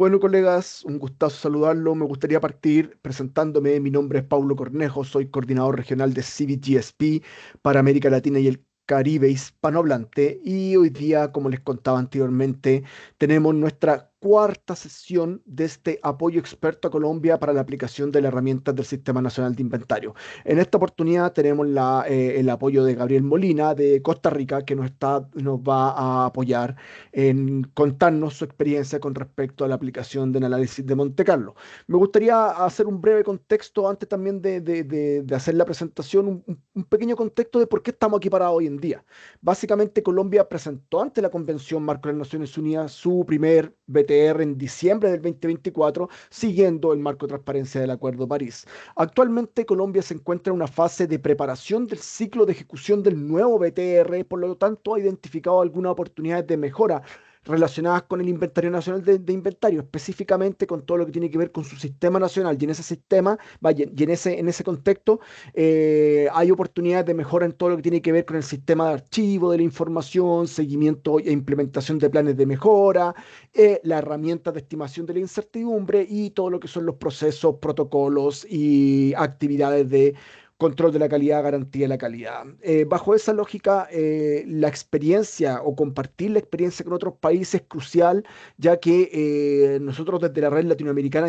Bueno, colegas, un gustazo saludarlo. Me gustaría partir presentándome. Mi nombre es Paulo Cornejo, soy coordinador regional de CBGSP para América Latina y el Caribe hispanohablante. Y hoy día, como les contaba anteriormente, tenemos nuestra cuarta sesión de este apoyo experto a Colombia para la aplicación de las herramientas del Sistema Nacional de Inventario. En esta oportunidad tenemos el apoyo de Gabriel Molina de Costa Rica, que nos va a apoyar en contarnos su experiencia con respecto a la aplicación del análisis de Monte Carlo. Me gustaría hacer un breve contexto antes también de hacer la presentación, un pequeño contexto de por qué estamos aquí parados hoy en día. Básicamente, Colombia presentó ante la Convención Marco de las Naciones Unidas su primer BTR en diciembre del 2024, siguiendo el marco de transparencia del Acuerdo de París. Actualmente, Colombia se encuentra en una fase de preparación del ciclo de ejecución del nuevo BTR, por lo tanto, ha identificado algunas oportunidades de mejora relacionadas con el Inventario Nacional de Inventario, específicamente con todo lo que tiene que ver con su sistema nacional. Y en ese sistema, vaya, y en ese contexto, hay oportunidades de mejora en todo lo que tiene que ver con el sistema de archivo de la información, seguimiento e implementación de planes de mejora, la herramienta de estimación de la incertidumbre y todo lo que son los procesos, protocolos y actividades de control de la calidad, garantía de la calidad. Bajo esa lógica, la experiencia o compartir la experiencia con otros países es crucial, ya que nosotros desde la red latinoamericana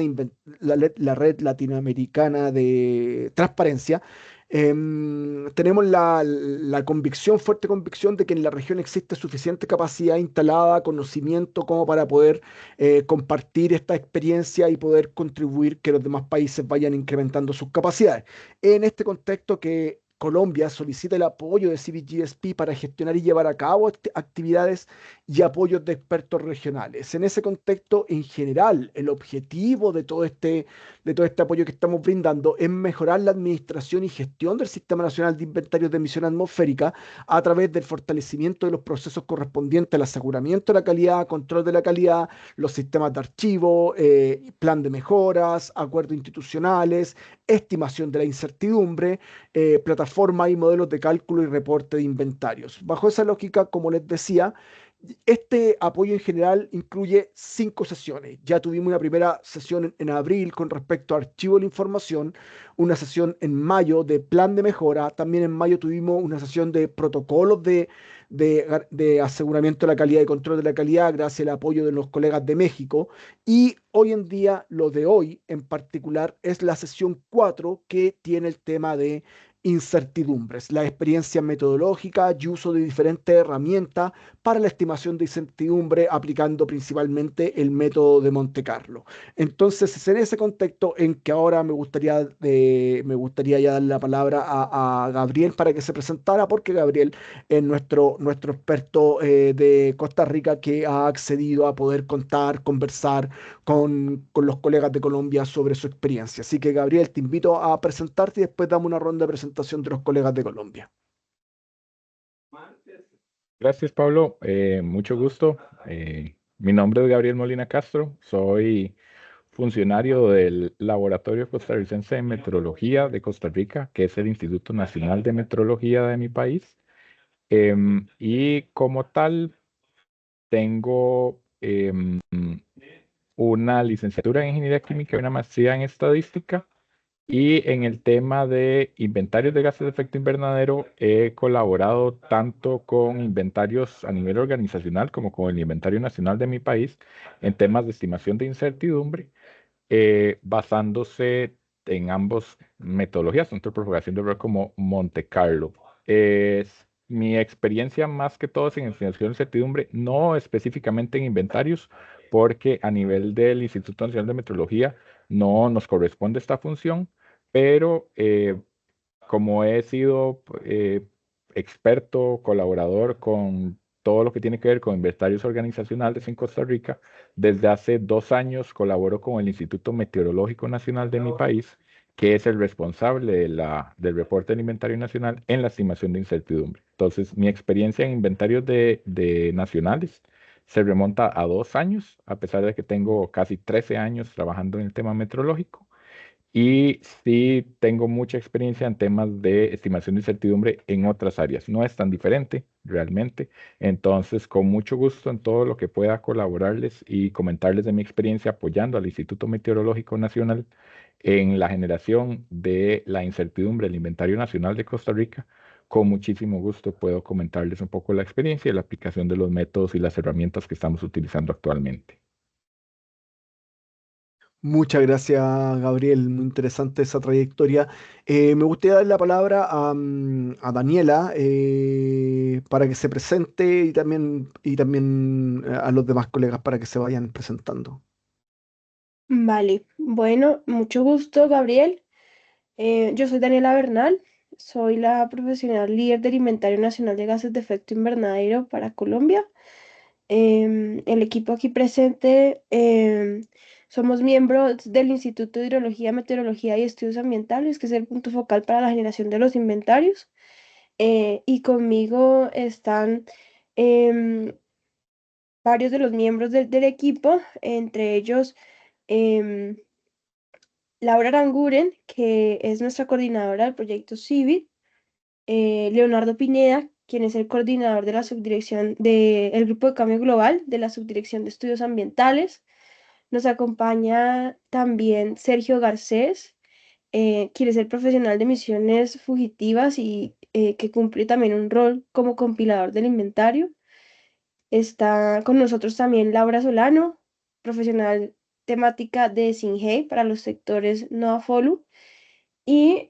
la red latinoamericana de transparencia, tenemos la convicción, fuerte convicción de que en la región existe suficiente capacidad instalada, conocimiento como para poder compartir esta experiencia y poder contribuir que los demás países vayan incrementando sus capacidades. En este contexto que Colombia solicita el apoyo de CBGSP para gestionar y llevar a cabo actividades y apoyos de expertos regionales. En ese contexto, en general, el objetivo de todo este apoyo que estamos brindando es mejorar la administración y gestión del Sistema Nacional de Inventarios de Emisión Atmosférica a través del fortalecimiento de los procesos correspondientes al aseguramiento de la calidad, control de la calidad, los sistemas de archivo, plan de mejoras, acuerdos institucionales, estimación de la incertidumbre, plataforma y modelos de cálculo y reporte de inventarios. Bajo esa lógica, como les decía, este apoyo en general incluye 5 sesiones. Ya tuvimos una primera sesión en abril con respecto a archivo de la información, una sesión en mayo de plan de mejora, también en mayo tuvimos una sesión de protocolos de aseguramiento de la calidad y control de la calidad gracias al apoyo de los colegas de México. Y hoy en día, lo de hoy en particular, es la sesión 4 que tiene el tema de incertidumbres, la experiencia metodológica y uso de diferentes herramientas para la estimación de incertidumbre aplicando principalmente el método de Monte Carlo. Entonces, es en ese contexto en que ahora me gustaría ya dar la palabra a Gabriel para que se presentara, porque Gabriel es nuestro experto de Costa Rica que ha accedido a poder contar, conversar con los colegas de Colombia sobre su experiencia. Así que, Gabriel, te invito a presentarte y después damos una ronda de presentación de los colegas de Colombia. Gracias, Pablo. Mucho gusto. Mi nombre es Gabriel Molina Castro. Soy funcionario del Laboratorio Costarricense de Meteorología de Costa Rica, que es el Instituto Nacional de Meteorología de mi país. Y como tal, tengo una licenciatura en Ingeniería Química y una maestría en Estadística. Y en el tema de inventarios de gases de efecto invernadero, he colaborado tanto con inventarios a nivel organizacional como con el Inventario Nacional de mi país en temas de estimación de incertidumbre, basándose en ambos metodologías, tanto de propagación de error como Monte Carlo. Mi experiencia más que todo es en estimación de incertidumbre, no específicamente en inventarios, porque a nivel del Instituto Nacional de Meteorología no nos corresponde esta función, pero como he sido experto, colaborador con todo lo que tiene que ver con inventarios organizacionales en Costa Rica, desde hace 2 años colaboro con el Instituto Meteorológico Nacional de mi país, que es el responsable del reporte del Inventario Nacional en la estimación de incertidumbre. Entonces, mi experiencia en inventarios de nacionales se remonta a 2 años, a pesar de que tengo casi 13 años trabajando en el tema meteorológico. Y sí tengo mucha experiencia en temas de estimación de incertidumbre en otras áreas. No es tan diferente realmente. Entonces, con mucho gusto en todo lo que pueda colaborarles y comentarles de mi experiencia apoyando al Instituto Meteorológico Nacional en la generación de la incertidumbre del Inventario Nacional de Costa Rica. Con muchísimo gusto puedo comentarles un poco la experiencia y la aplicación de los métodos y las herramientas que estamos utilizando actualmente. Muchas gracias, Gabriel. Muy interesante esa trayectoria. Me gustaría dar la palabra a Daniela para que se presente y también a los demás colegas para que se vayan presentando. Vale, bueno, mucho gusto, Gabriel. Yo soy Daniela Bernal, soy la profesional líder del Inventario Nacional de Gases de Efecto Invernadero para Colombia. El equipo aquí presente somos miembros del Instituto de Hidrología, Meteorología y Estudios Ambientales, que es el punto focal para la generación de los inventarios. Y conmigo están em, varios de los miembros del equipo, entre ellos em, Laura Aranguren, que es nuestra coordinadora del proyecto CIVIT, Leonardo Pineda, quien es el coordinador de la subdirección del Grupo de Cambio Global de la Subdirección de Estudios Ambientales. Nos acompaña también Sergio Garcés, quien es el profesional de misiones fugitivas y que cumple también un rol como compilador del inventario. Está con nosotros también Laura Solano, profesional temática de SINGEI para los sectores NOAFOLU, y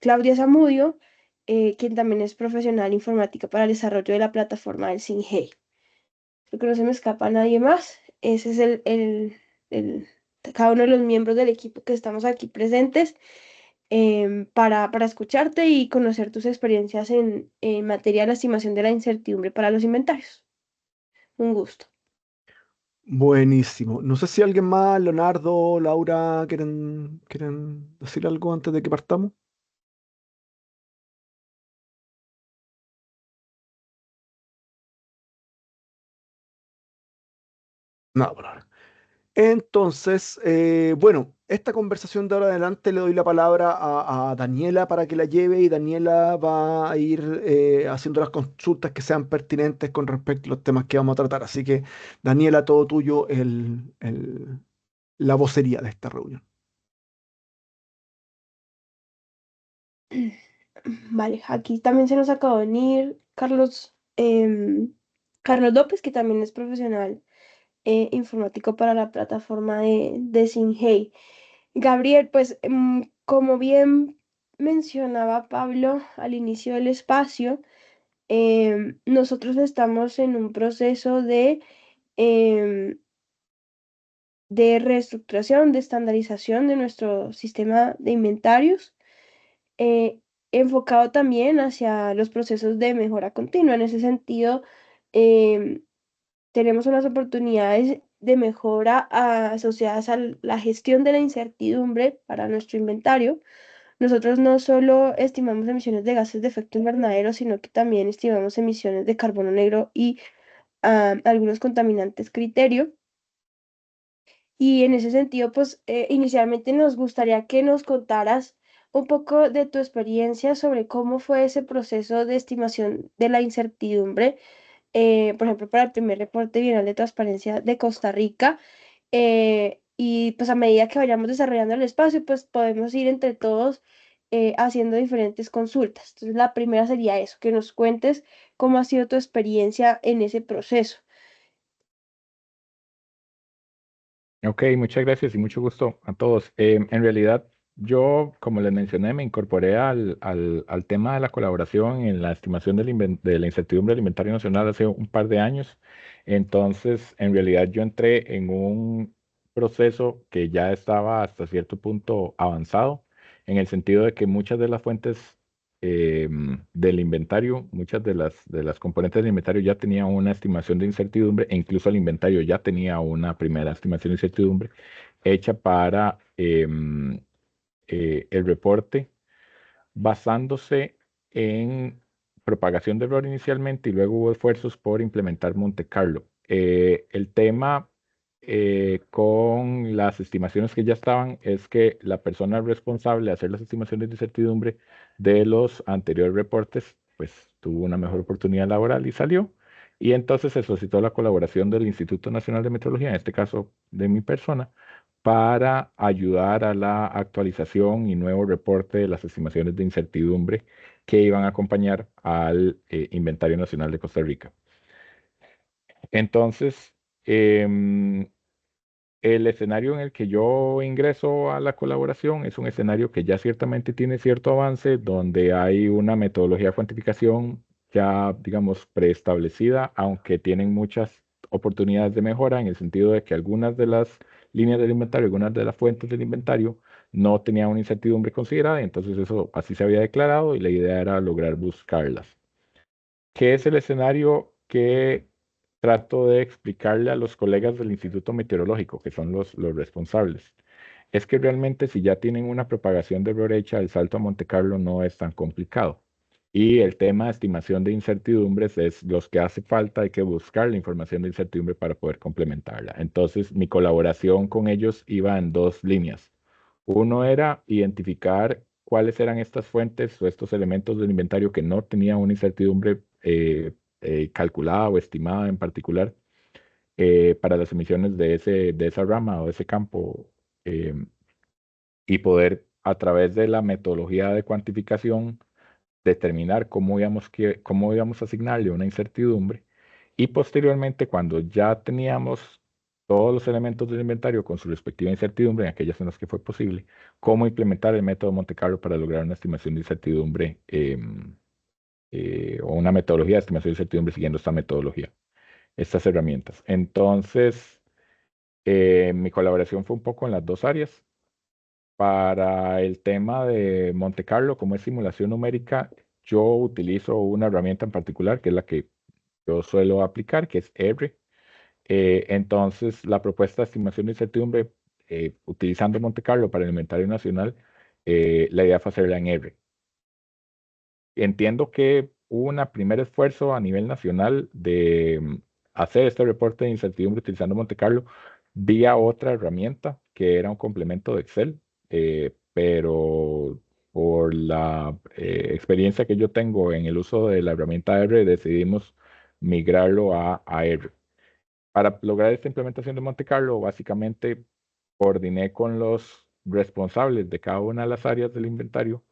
Claudia Zamudio, quien también es profesional informática para el desarrollo de la plataforma del SINGEI. Creo que no se me escapa nadie más. Ese es el- cada uno de los miembros del equipo que estamos aquí presentes para escucharte y conocer tus experiencias en materia de la estimación de la incertidumbre para los inventarios. Un gusto. Buenísimo. No sé si alguien más, Leonardo, Laura, quieren decir algo antes de que partamos. No, por ahora. Entonces, bueno, esta conversación de ahora en adelante le doy la palabra a Daniela para que la lleve y Daniela va a ir haciendo las consultas que sean pertinentes con respecto a los temas que vamos a tratar. Así que, Daniela, todo tuyo la vocería de esta reunión. Vale, aquí también se nos acaba de venir Carlos López, que también es profesional informático para la plataforma de SINGEI. Gabriel, pues como bien mencionaba Pablo al inicio del espacio, nosotros estamos en un proceso em, de reestructuración, de estandarización de nuestro sistema de inventarios, eh, enfocado también hacia los procesos de mejora continua. En ese sentido, em, tenemos unas oportunidades de mejora asociadas a la gestión de la incertidumbre para nuestro inventario. Nosotros no solo estimamos emisiones de gases de efecto invernadero, sino que también estimamos emisiones de carbono negro y algunos contaminantes criterio. Y en ese sentido, pues inicialmente nos gustaría que nos contaras un poco de tu experiencia sobre cómo fue ese proceso de estimación de la incertidumbre, por ejemplo, para el primer reporte bienal de transparencia de Costa Rica. Y pues a medida que vayamos desarrollando el espacio, pues podemos ir entre todos haciendo diferentes consultas. Entonces, la primera sería eso, que nos cuentes cómo ha sido tu experiencia en ese proceso. Ok, muchas gracias y mucho gusto a todos. En realidad, yo, como les mencioné, me incorporé al tema de la colaboración en la estimación de la incertidumbre del inventario nacional hace un par de años. Entonces, en realidad, yo entré en un proceso que ya estaba hasta cierto punto avanzado, en el sentido de que muchas de las fuentes del inventario, muchas de las componentes del inventario ya tenían una estimación de incertidumbre e incluso el inventario ya tenía una primera estimación de incertidumbre hecha para el reporte basándose en propagación de error inicialmente y luego hubo esfuerzos por implementar Monte Carlo. El tema con las estimaciones que ya estaban es que la persona responsable de hacer las estimaciones de incertidumbre de los anteriores reportes, pues tuvo una mejor oportunidad laboral y salió. Y entonces se solicitó la colaboración del Instituto Nacional de Metrología, en este caso de mi persona, para ayudar a la actualización y nuevo reporte de las estimaciones de incertidumbre que iban a acompañar al Inventario Nacional de Costa Rica. Entonces, em, el escenario en el que yo ingreso a la colaboración es un escenario que ya ciertamente tiene cierto avance, donde hay una metodología de cuantificación ya, digamos, preestablecida, aunque tienen muchas oportunidades de mejora en el sentido de que algunas de las líneas del inventario, algunas de las fuentes del inventario no tenían una incertidumbre considerada, y entonces eso así se había declarado y la idea era lograr buscarlas. ¿Qué es el escenario que trato de explicarle a los colegas del Instituto Meteorológico, que son los responsables? Es que realmente si ya tienen una propagación de error hecha, el salto a Monte Carlo no es tan complicado. Y el tema de estimación de incertidumbres es los que hace falta, hay que buscar la información de incertidumbre para poder complementarla. Entonces, mi colaboración con ellos iba en dos líneas. Uno era identificar cuáles eran estas fuentes o estos elementos del inventario que no tenían una incertidumbre calculada o estimada en particular para las emisiones de esa rama o de ese campo eh, y poder a través de la metodología de cuantificación determinar cómo íbamos a asignarle una incertidumbre y posteriormente cuando ya teníamos todos los elementos del inventario con su respectiva incertidumbre en aquellas en las que fue posible, cómo implementar el método Monte Carlo para lograr una estimación de incertidumbre o una metodología de estimación de incertidumbre siguiendo esta metodología, estas herramientas. Entonces, mi colaboración fue un poco en las dos áreas. Para el tema de Monte Carlo, como es simulación numérica, yo utilizo una herramienta en particular, que es la que yo suelo aplicar, que es R. Entonces, la propuesta de estimación de incertidumbre, utilizando Monte Carlo para el inventario nacional, la idea fue hacerla en R. Entiendo que hubo un primer esfuerzo a nivel nacional de hacer este reporte de incertidumbre utilizando Monte Carlo vía otra herramienta que era un complemento de Excel, pero por la experiencia que yo tengo en el uso de la herramienta R, decidimos migrarlo a R. Para lograr esta implementación de Monte Carlo, básicamente coordiné con los responsables de cada una de las áreas del inventario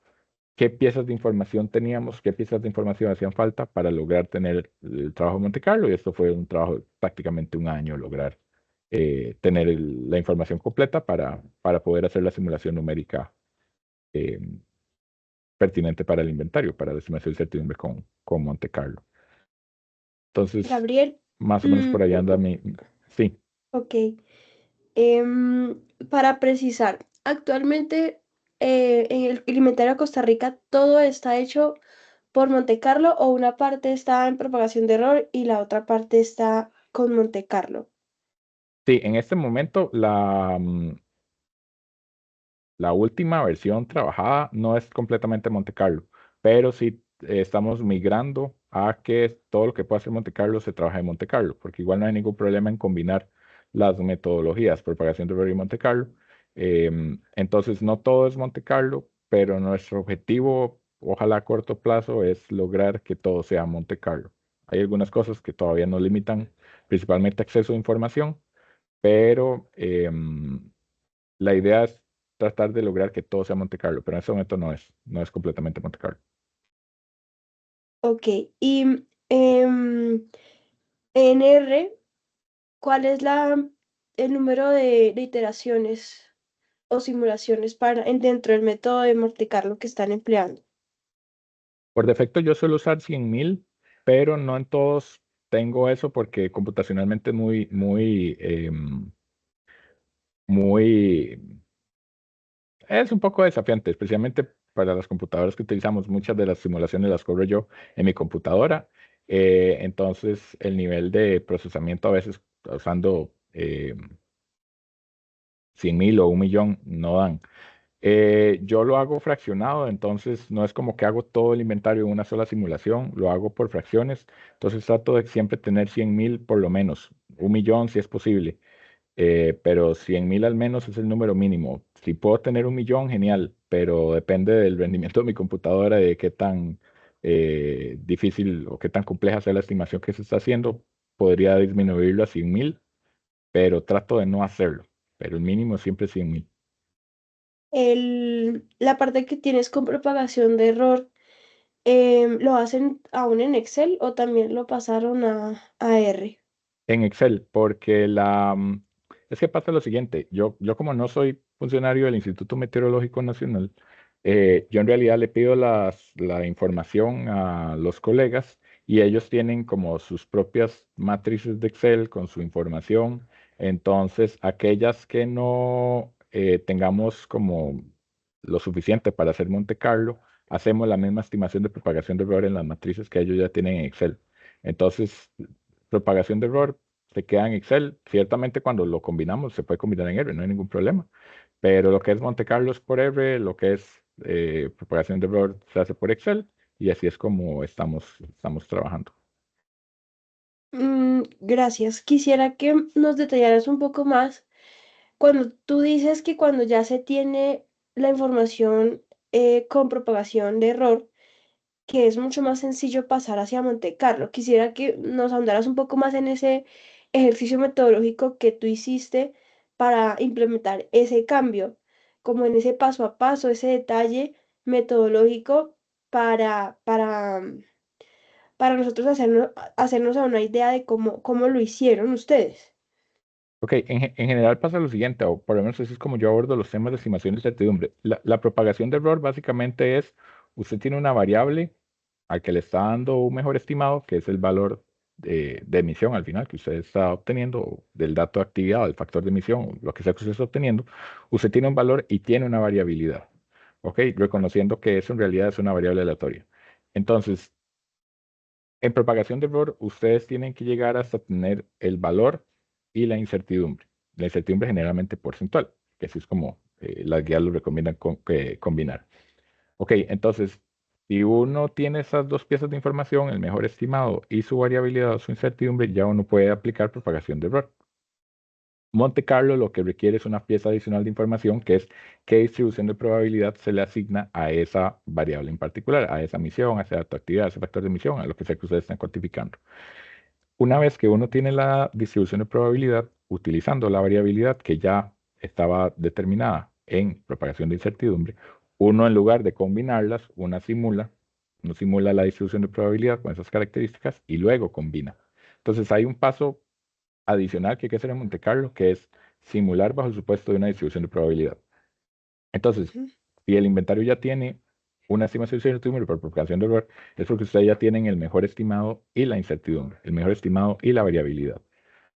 qué piezas de información teníamos, qué piezas de información hacían falta para lograr tener el trabajo de Monte Carlo. Y esto fue un trabajo de prácticamente un año, lograr tener la información completa para poder hacer la simulación numérica eh, pertinente para el inventario, para la estimación de certidumbre con Monte Carlo. Entonces, Gabriel, más o menos por allá anda mi... Sí. ok. Para precisar, actualmente en el inventario de Costa Rica todo está hecho por Monte Carlo o una parte está en propagación de error y la otra parte está con Monte Carlo. Sí, en este momento la última versión trabajada no es completamente Monte Carlo, pero sí estamos migrando a que todo lo que pueda hacer Monte Carlo se trabaje en Monte Carlo, porque igual no hay ningún problema en combinar las metodologías, propagación de error y Monte Carlo. Entonces, no todo es Monte Carlo, pero nuestro objetivo, ojalá a corto plazo, es lograr que todo sea Monte Carlo. Hay algunas cosas que todavía nos limitan, principalmente acceso a información, pero la idea es tratar de lograr que todo sea Monte Carlo, pero en ese momento no es completamente Monte Carlo. Ok, y en R, ¿cuál es el número de iteraciones o simulaciones dentro del método de Monte Carlo que están empleando? Por defecto yo suelo usar 100.000, pero no en todos tengo eso porque computacionalmente es muy, es un poco desafiante, especialmente para las computadoras que utilizamos. Muchas de las simulaciones las corro yo en mi computadora. Entonces el nivel de procesamiento a veces usando 100.000 o 1.000.000 no dan. Yo lo hago fraccionado, entonces no es como que hago todo el inventario en una sola simulación, lo hago por fracciones. Entonces trato de siempre tener 100.000 por lo menos, 1.000.000 si es posible. pero 100.000 al menos es el número mínimo. Si puedo tener 1.000.000, genial, pero depende del rendimiento de mi computadora, de qué tan difícil o qué tan compleja sea la estimación que se está haciendo. Podría disminuirlo a 100.000, pero trato de no hacerlo. Pero el mínimo siempre es 100.000. La parte que tienes con propagación de error, ¿lo hacen aún en Excel o también lo pasaron a R? En Excel, porque es que pasa lo siguiente, yo como no soy funcionario del Instituto Meteorológico Nacional, yo en realidad le pido la información a los colegas y ellos tienen como sus propias matrices de Excel con su información. Entonces, aquellas que no tengamos como lo suficiente para hacer Monte Carlo, hacemos la misma estimación de propagación de error en las matrices que ellos ya tienen en Excel. Entonces, propagación de error se queda en Excel. Ciertamente cuando lo combinamos se puede combinar en R, no hay ningún problema. Pero lo que es Monte Carlo es por R, lo que es propagación de error se hace por Excel y así es como estamos trabajando. Gracias. Quisiera que nos detallaras un poco más cuando tú dices que cuando ya se tiene la información con propagación de error, que es mucho más sencillo pasar hacia Monte Carlo. Quisiera que nos ahondaras un poco más en ese ejercicio metodológico que tú hiciste para implementar ese cambio, como en ese paso a paso, ese detalle metodológico para nosotros hacernos a una idea de cómo lo hicieron ustedes. Ok, en general pasa lo siguiente, o por lo menos así es como yo abordo los temas de estimación de certidumbre. La propagación de error básicamente es, usted tiene una variable al que le está dando un mejor estimado, que es el valor de emisión al final que usted está obteniendo, o del dato de actividad, o del factor de emisión, o lo que sea que usted está obteniendo. Usted tiene un valor y tiene una variabilidad, ok, reconociendo que eso en realidad es una variable aleatoria. Entonces, en propagación de error, ustedes tienen que llegar hasta tener el valor y la incertidumbre. La incertidumbre generalmente porcentual, que así es como las guías lo recomiendan combinar. Ok, entonces, si uno tiene esas dos piezas de información, el mejor estimado y su variabilidad o su incertidumbre, ya uno puede aplicar propagación de error. Monte Carlo lo que requiere es una pieza adicional de información, que es qué distribución de probabilidad se le asigna a esa variable en particular, a esa misión, a esa actividad, a ese factor de emisión, a lo que sea que ustedes estén cuantificando. Una vez que uno tiene la distribución de probabilidad, utilizando la variabilidad que ya estaba determinada en propagación de incertidumbre, uno en lugar de combinarlas, uno simula la distribución de probabilidad con esas características y luego combina. Entonces hay un paso adicional que hay que hacer en Monte Carlo, que es simular bajo el supuesto de una distribución de probabilidad. Entonces, Ujú. si el inventario ya tiene una estimación de incertidumbre por propagación de error, es porque ustedes ya tienen el mejor estimado y la incertidumbre, el mejor estimado y la variabilidad.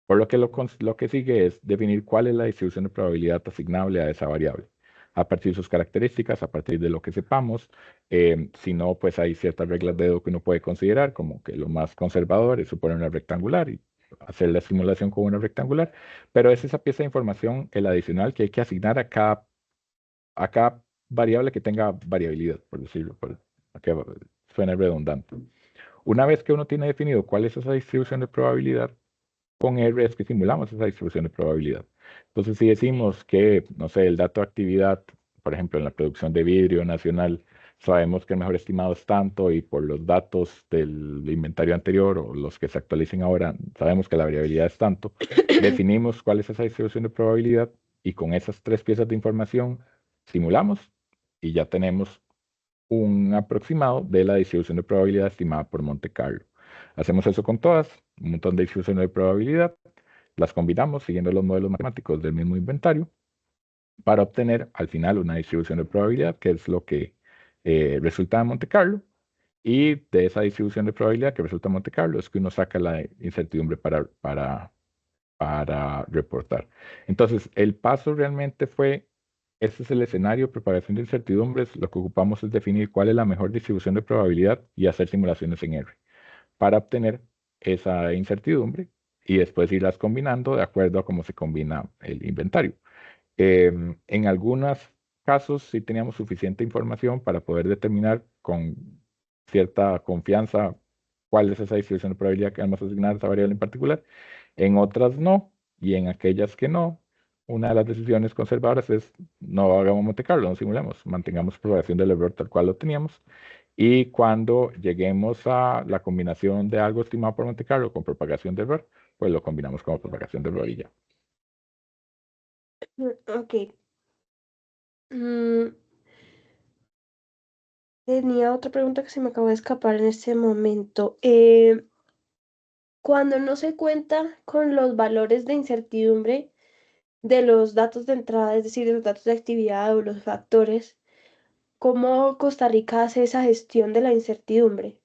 Por lo que lo que sigue es definir cuál es la distribución de probabilidad asignable a esa variable. A partir de sus características, a partir de lo que sepamos, si no, pues hay ciertas reglas de dedo que uno puede considerar, como que lo más conservador es suponer una rectangular y hacer la simulación con una rectangular, pero es esa pieza de información, el adicional, que hay que asignar a cada variable que tenga variabilidad, por decirlo, para que suene redundante. Una vez que uno tiene definido cuál es esa distribución de probabilidad, con R es que simulamos esa distribución de probabilidad. Entonces, si decimos que, no sé, el dato de actividad, por ejemplo, en la producción de vidrio nacional, sabemos que el mejor estimado es tanto y por los datos del inventario anterior o los que se actualicen ahora, sabemos que la variabilidad es tanto, definimos cuál es esa distribución de probabilidad y con esas tres piezas de información simulamos y ya tenemos un aproximado de la distribución de probabilidad estimada por Monte Carlo. Hacemos eso con todas, un montón de distribuciones de probabilidad, las combinamos siguiendo los modelos matemáticos del mismo inventario para obtener al final una distribución de probabilidad, que es lo que resulta de Monte Carlo. Y de esa distribución de probabilidad que resulta de Monte Carlo es que uno saca la incertidumbre para reportar. Entonces, el paso realmente fue, este es el escenario, propagación de incertidumbres, lo que ocupamos es definir cuál es la mejor distribución de probabilidad y hacer simulaciones en R para obtener esa incertidumbre y después irlas combinando de acuerdo a cómo se combina el inventario. En algunos casos sí teníamos suficiente información para poder determinar con cierta confianza cuál es esa distribución de probabilidad que vamos a asignar a esa variable en particular. En otras no, Y en aquellas que no, una de las decisiones conservadoras es no hagamos Monte Carlo, no simulemos, mantengamos propagación del error tal cual lo teníamos. Y cuando lleguemos a la combinación de algo estimado por Monte Carlo con propagación de error, pues lo combinamos como propagación de error y ya. Ok. Mm, tenía otra pregunta que se me acabó de escapar en este momento. Cuando no se cuenta con los valores de incertidumbre de los datos de entrada, es decir, de los datos de actividad o los factores, ¿cómo Costa Rica hace esa gestión de la incertidumbre?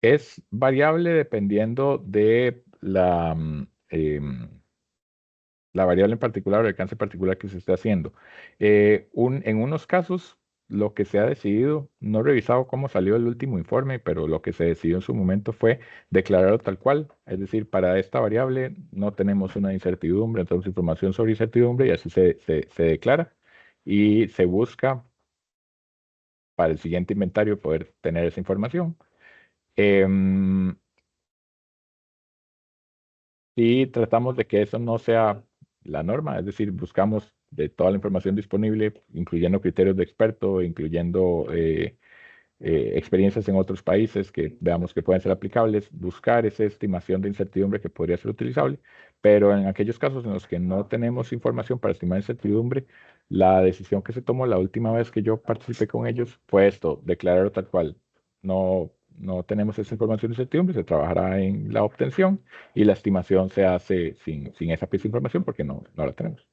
Es variable dependiendo de la variable en particular o el alcance particular que se esté haciendo. En unos casos, lo que se ha decidido, no he revisado cómo salió el último informe, pero lo que se decidió en su momento fue declararlo tal cual. Es decir, para esta variable no tenemos una incertidumbre, no tenemos información sobre incertidumbre y así se declara y se busca para el siguiente inventario poder tener esa información. Em, Y tratamos de que eso no sea la norma, es decir, buscamos de toda la información disponible, incluyendo criterios de experto, incluyendo experiencias en otros países que veamos que pueden ser aplicables, buscar esa estimación de incertidumbre que podría ser utilizable, pero en aquellos casos en los que no tenemos información para estimar incertidumbre, la decisión que se tomó la última vez que yo participé con ellos fue esto, declararlo tal cual. No tenemos esa información de incertidumbre, se trabajará en la obtención y la estimación se hace sin esa pieza de información porque no la tenemos.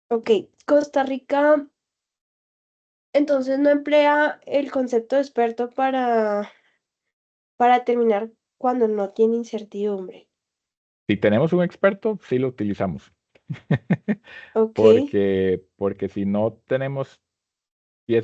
Ok, Costa Rica entonces no emplea el concepto de experto para determinar cuando no tiene incertidumbre. Si tenemos un experto, sí lo utilizamos. Ok, Porque si no tenemos,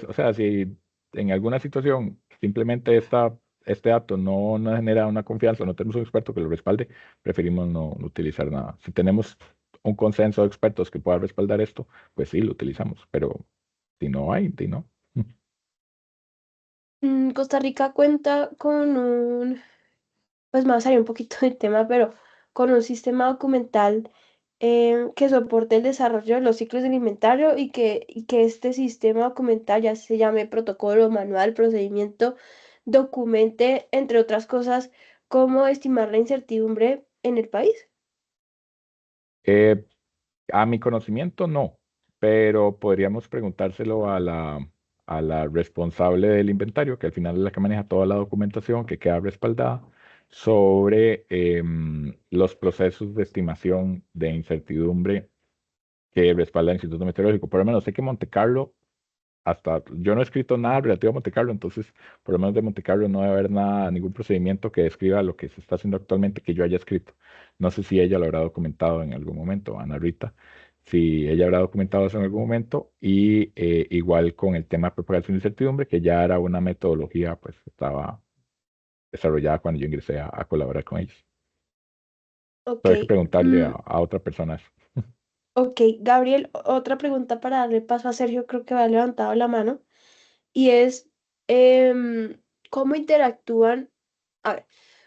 o sea, si en alguna situación simplemente este dato no genera una confianza, no tenemos un experto que lo respalde, preferimos no utilizar nada. Si tenemos un consenso de expertos que pueda respaldar esto, pues sí lo utilizamos, pero si no hay, si no. Costa Rica cuenta con pues me va a salir un poquito del tema, pero con un sistema documental que soporte el desarrollo de los ciclos de inventario y que este sistema documental ya se llame protocolo, manual, procedimiento, documente, entre otras cosas, cómo estimar la incertidumbre en el país. Eh, a mi conocimiento, no, pero podríamos preguntárselo a la responsable del inventario, que al final es la que maneja toda la documentación que queda respaldada, sobre los procesos de estimación de incertidumbre que respalda el Instituto Meteorológico. Por lo menos sé que Monte Carlo hasta yo no he escrito nada relativo a Monte Carlo, entonces por lo menos de Monte Carlo no debe haber nada, ningún procedimiento que describa lo que se está haciendo actualmente que yo haya escrito. No sé si ella lo habrá documentado en algún momento, Ana Rita, si ella habrá documentado eso en algún momento, y igual con el tema de propagación de incertidumbre, que ya era una metodología, pues estaba desarrollada cuando yo ingresé a colaborar con ellos. Ok, Pero hay que preguntarle mm, a otra persona eso. ok, Gabriel, otra pregunta para darle paso a Sergio, creo que va levantado la mano, y es, ¿cómo interactúan? A ver,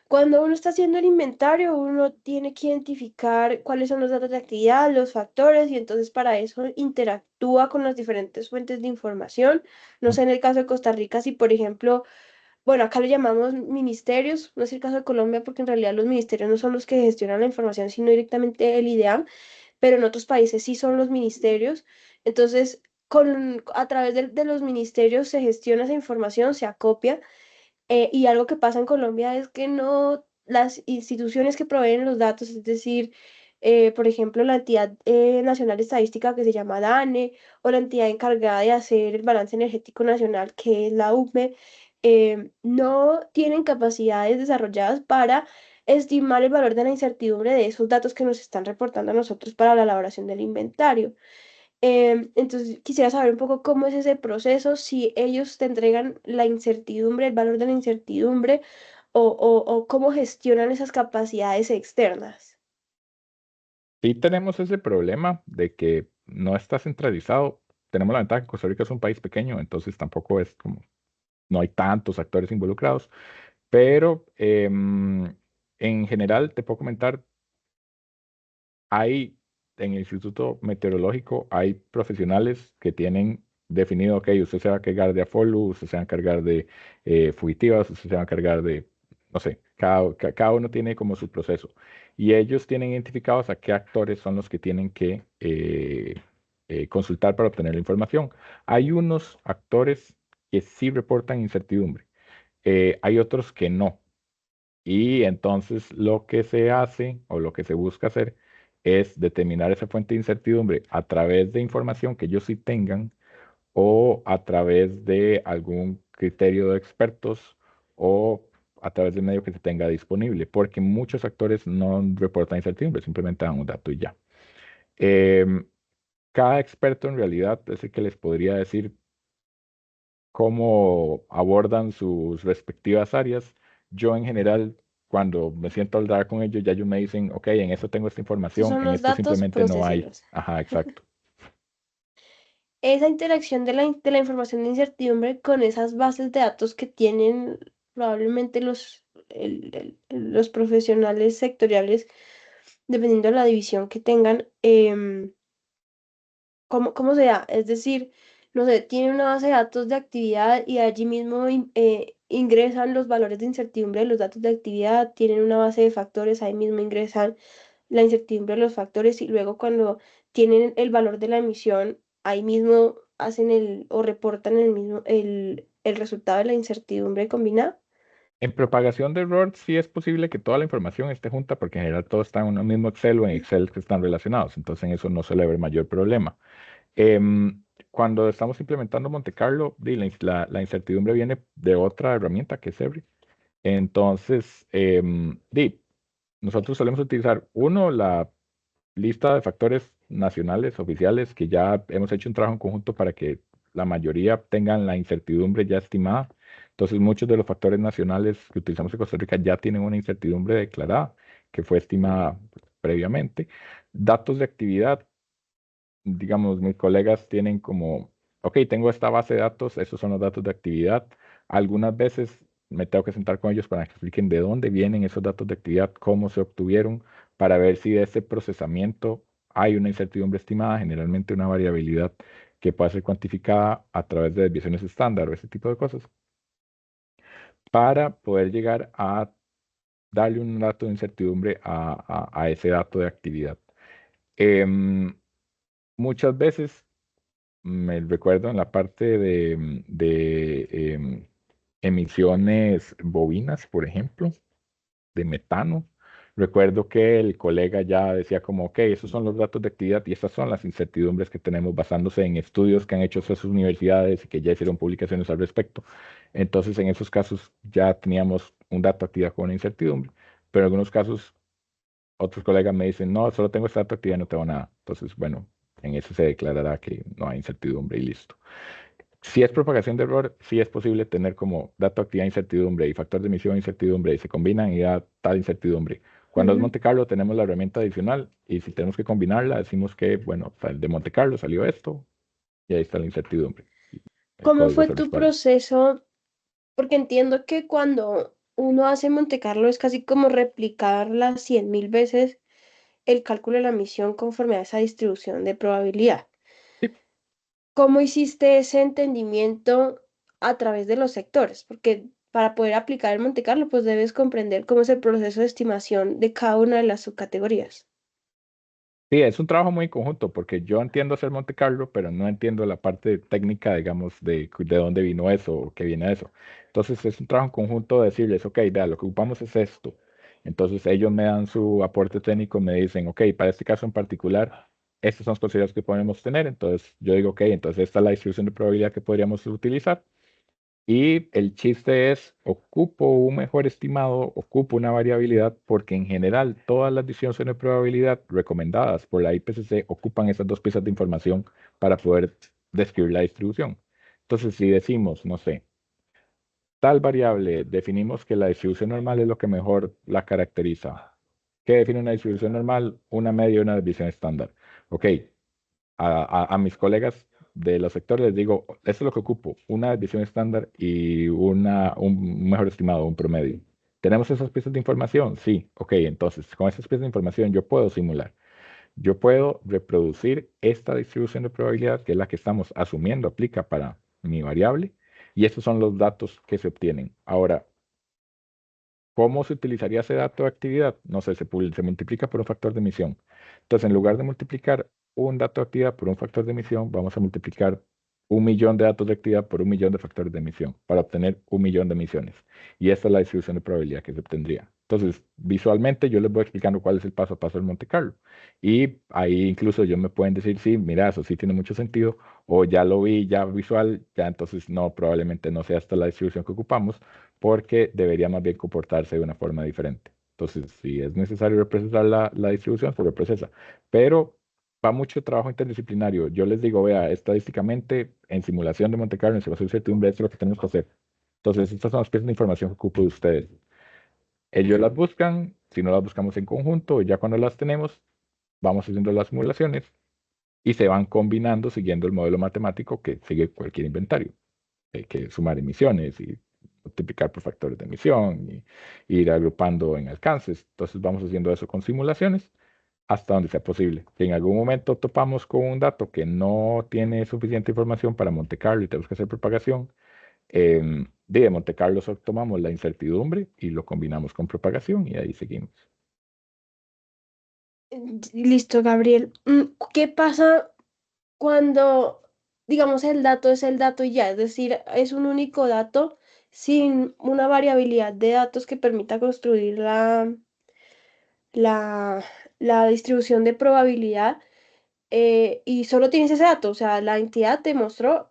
cuando uno está haciendo el inventario, uno tiene que identificar cuáles son los datos de actividad, los factores, y entonces para eso interactúa con las diferentes fuentes de información. No sé, en el caso de Costa Rica, si por ejemplo, bueno, acá lo llamamos ministerios, no es el caso de Colombia porque en realidad los ministerios no son los que gestionan la información, sino directamente el IDEAM, pero en otros países sí son los ministerios. Entonces, a través de los ministerios se gestiona esa información, se acopia y algo que pasa en Colombia es que no, las instituciones que proveen los datos, es decir, por ejemplo, la entidad nacional de estadística que se llama DANE o la entidad encargada de hacer el balance energético nacional que es la UPME, no tienen capacidades desarrolladas para estimar el valor de la incertidumbre de esos datos que nos están reportando a nosotros para la elaboración del inventario. Entonces, quisiera saber un poco cómo es ese proceso, si ellos te entregan la incertidumbre, el valor de la incertidumbre, o cómo gestionan esas capacidades externas. Sí tenemos ese problema de que no está centralizado. Tenemos la ventaja que Costa Rica es un país pequeño, entonces tampoco es como, no hay tantos actores involucrados, pero en general te puedo comentar Hay, en el Instituto Meteorológico, hay profesionales que tienen definido, ok, usted se va a encargar de AFOLU, usted se va a encargar de fugitivas, usted se va a encargar de, no sé, cada uno tiene como su proceso. Y ellos tienen identificados a qué actores son los que tienen que consultar para obtener la información. Hay unos actores que sí reportan incertidumbre, hay otros que no. Y entonces lo que se hace o lo que se busca hacer es determinar esa fuente de incertidumbre a través de información que ellos sí tengan o a través de algún criterio de expertos o a través del medio que se tenga disponible, porque muchos actores no reportan incertidumbre, simplemente dan un dato y ya. Em, Cada experto en realidad es el que les podría decir cómo abordan sus respectivas áreas. Yo en general, cuando me siento a hablar con ellos, ya ellos me dicen, ok, en esto tengo esta Estos información, son en los esto datos, simplemente no hay. proceselos. Ajá, exacto. Esa interacción de la información de incertidumbre con esas bases de datos que tienen probablemente los profesionales sectoriales, dependiendo de la división que tengan, ¿cómo se da? Es decir, no sé, tienen una base de datos de actividad y allí mismo ingresan los valores de incertidumbre de los datos de actividad, tienen una base de factores, ahí mismo ingresan la incertidumbre de los factores y luego cuando tienen el valor de la emisión, ahí mismo hacen o reportan el resultado de la incertidumbre combinada. En propagación de error sí es posible que toda la información esté junta porque en general todo está en un mismo Excel o en Excel que están relacionados, entonces en eso no suele haber mayor problema. Cuando estamos implementando Monte Carlo, la incertidumbre viene de otra herramienta que es Every. Entonces, nosotros solemos utilizar uno, la lista de factores nacionales oficiales que ya hemos hecho un trabajo en conjunto para que la mayoría tengan la incertidumbre ya estimada. Entonces, muchos de los factores nacionales que utilizamos en Costa Rica ya tienen una incertidumbre declarada que fue estimada previamente. Datos de actividad, digamos, mis colegas tienen como, ok, tengo esta base de datos, esos son los datos de actividad. Algunas veces me tengo que sentar con ellos para que expliquen de dónde vienen esos datos de actividad, cómo se obtuvieron, para ver si de ese procesamiento hay una incertidumbre estimada, generalmente una variabilidad que puede ser cuantificada a través de desviaciones estándar o ese tipo de cosas, para poder llegar a darle un dato de incertidumbre a ese dato de actividad. Em, Muchas veces me recuerdo en la parte de emisiones bovinas, por ejemplo, de metano. Recuerdo que el colega ya decía como, ok, esos son los datos de actividad y estas son las incertidumbres que tenemos basándose en estudios que han hecho esas universidades y que ya hicieron publicaciones al respecto. Entonces, en esos casos ya teníamos un dato de actividad con una incertidumbre, pero en algunos casos otros colegas me dicen, no, solo tengo esta dato de actividad, no tengo nada. Entonces, bueno, en eso se declarará que no hay incertidumbre y listo. Si es propagación de error, sí es posible tener como dato, actividad, incertidumbre y factor de emisión, incertidumbre, y se combinan y da tal incertidumbre. Cuando es Ujú. Monte Carlo, tenemos la herramienta adicional y si tenemos que combinarla, decimos que, bueno, de Monte Carlo salió esto y ahí está la incertidumbre. El ¿Cómo código fue se tu respalda. proceso? Porque entiendo que cuando uno hace Monte Carlo es casi como replicar las 100.000 veces el cálculo de la misión conforme a esa distribución de probabilidad. Sí, ¿Cómo hiciste ese entendimiento a través de los sectores? Porque para poder aplicar el Monte Carlo, pues debes comprender cómo es el proceso de estimación de cada una de las subcategorías. sí, es un trabajo muy conjunto porque yo entiendo hacer Monte Carlo, pero no entiendo la parte técnica, digamos, de dónde vino eso o qué viene eso. Entonces es un trabajo en conjunto de decirles, ok, vea, lo que ocupamos es esto. Entonces ellos me dan su aporte técnico, me dicen, ok, para este caso en particular, estos son los considerados que podemos tener. Entonces yo digo, ok, entonces esta es la distribución de probabilidad que podríamos utilizar. Y el chiste es, ocupo un mejor estimado, ocupo una variabilidad, porque en general todas las distribuciones de probabilidad recomendadas por la IPCC ocupan esas dos piezas de información para poder describir la distribución. Entonces, si decimos, no sé, tal variable, definimos que la distribución normal es lo que mejor la caracteriza. ¿Qué define una distribución normal? Una media y una desviación estándar. Ok, a mis colegas de los sectores les digo, esto es lo que ocupo, una visión estándar y un mejor estimado, un promedio. ¿Tenemos esas piezas de información? Sí, ok, entonces con esas piezas de información yo puedo simular. yo puedo reproducir esta distribución de probabilidad, que es la que estamos asumiendo aplica para mi variable, y estos son los datos que se obtienen. Ahora, ¿cómo se utilizaría ese dato de actividad? No sé, se multiplica por un factor de emisión. Entonces, en lugar de multiplicar un dato de actividad por un factor de emisión, vamos a multiplicar 1 millón de datos de actividad por 1 millón de factores de emisión para obtener 1 millón de emisiones. Y esta es la distribución de probabilidad que se obtendría. Entonces, visualmente yo les voy explicando cuál es el paso a paso del Monte Carlo. Y ahí incluso ellos me pueden decir, sí, mira, eso sí tiene mucho sentido, o ya lo vi, ya visual, ya entonces no, probablemente no sea esta la distribución que ocupamos porque debería más bien comportarse de una forma diferente. Entonces, si es necesario representar la distribución, se representa. Pero va mucho trabajo interdisciplinario. Yo les digo, vea, estadísticamente, en simulación de Monte Carlo, en simulación de certidumbre, esto es lo que tenemos que hacer. Entonces, estas son las piezas de información que ocupo de ustedes. Ellos las buscan, si no las buscamos en conjunto, ya cuando las tenemos, vamos haciendo las simulaciones y se van combinando siguiendo el modelo matemático que sigue cualquier inventario. Hay que sumar emisiones y multiplicar por factores de emisión y ir agrupando en alcances. Entonces vamos haciendo eso con simulaciones hasta donde sea posible. Si en algún momento topamos con un dato que no tiene suficiente información para Monte Carlo y tenemos que hacer propagación, de Monte Carlo solo tomamos la incertidumbre y lo combinamos con propagación y ahí seguimos. Listo, Gabriel. ¿Qué pasa cuando, digamos, el dato es el dato y ya? Es decir, es un único dato sin una variabilidad de datos que permita construir la, la distribución de probabilidad. Y solo tienes ese dato, o sea, la entidad te mostró,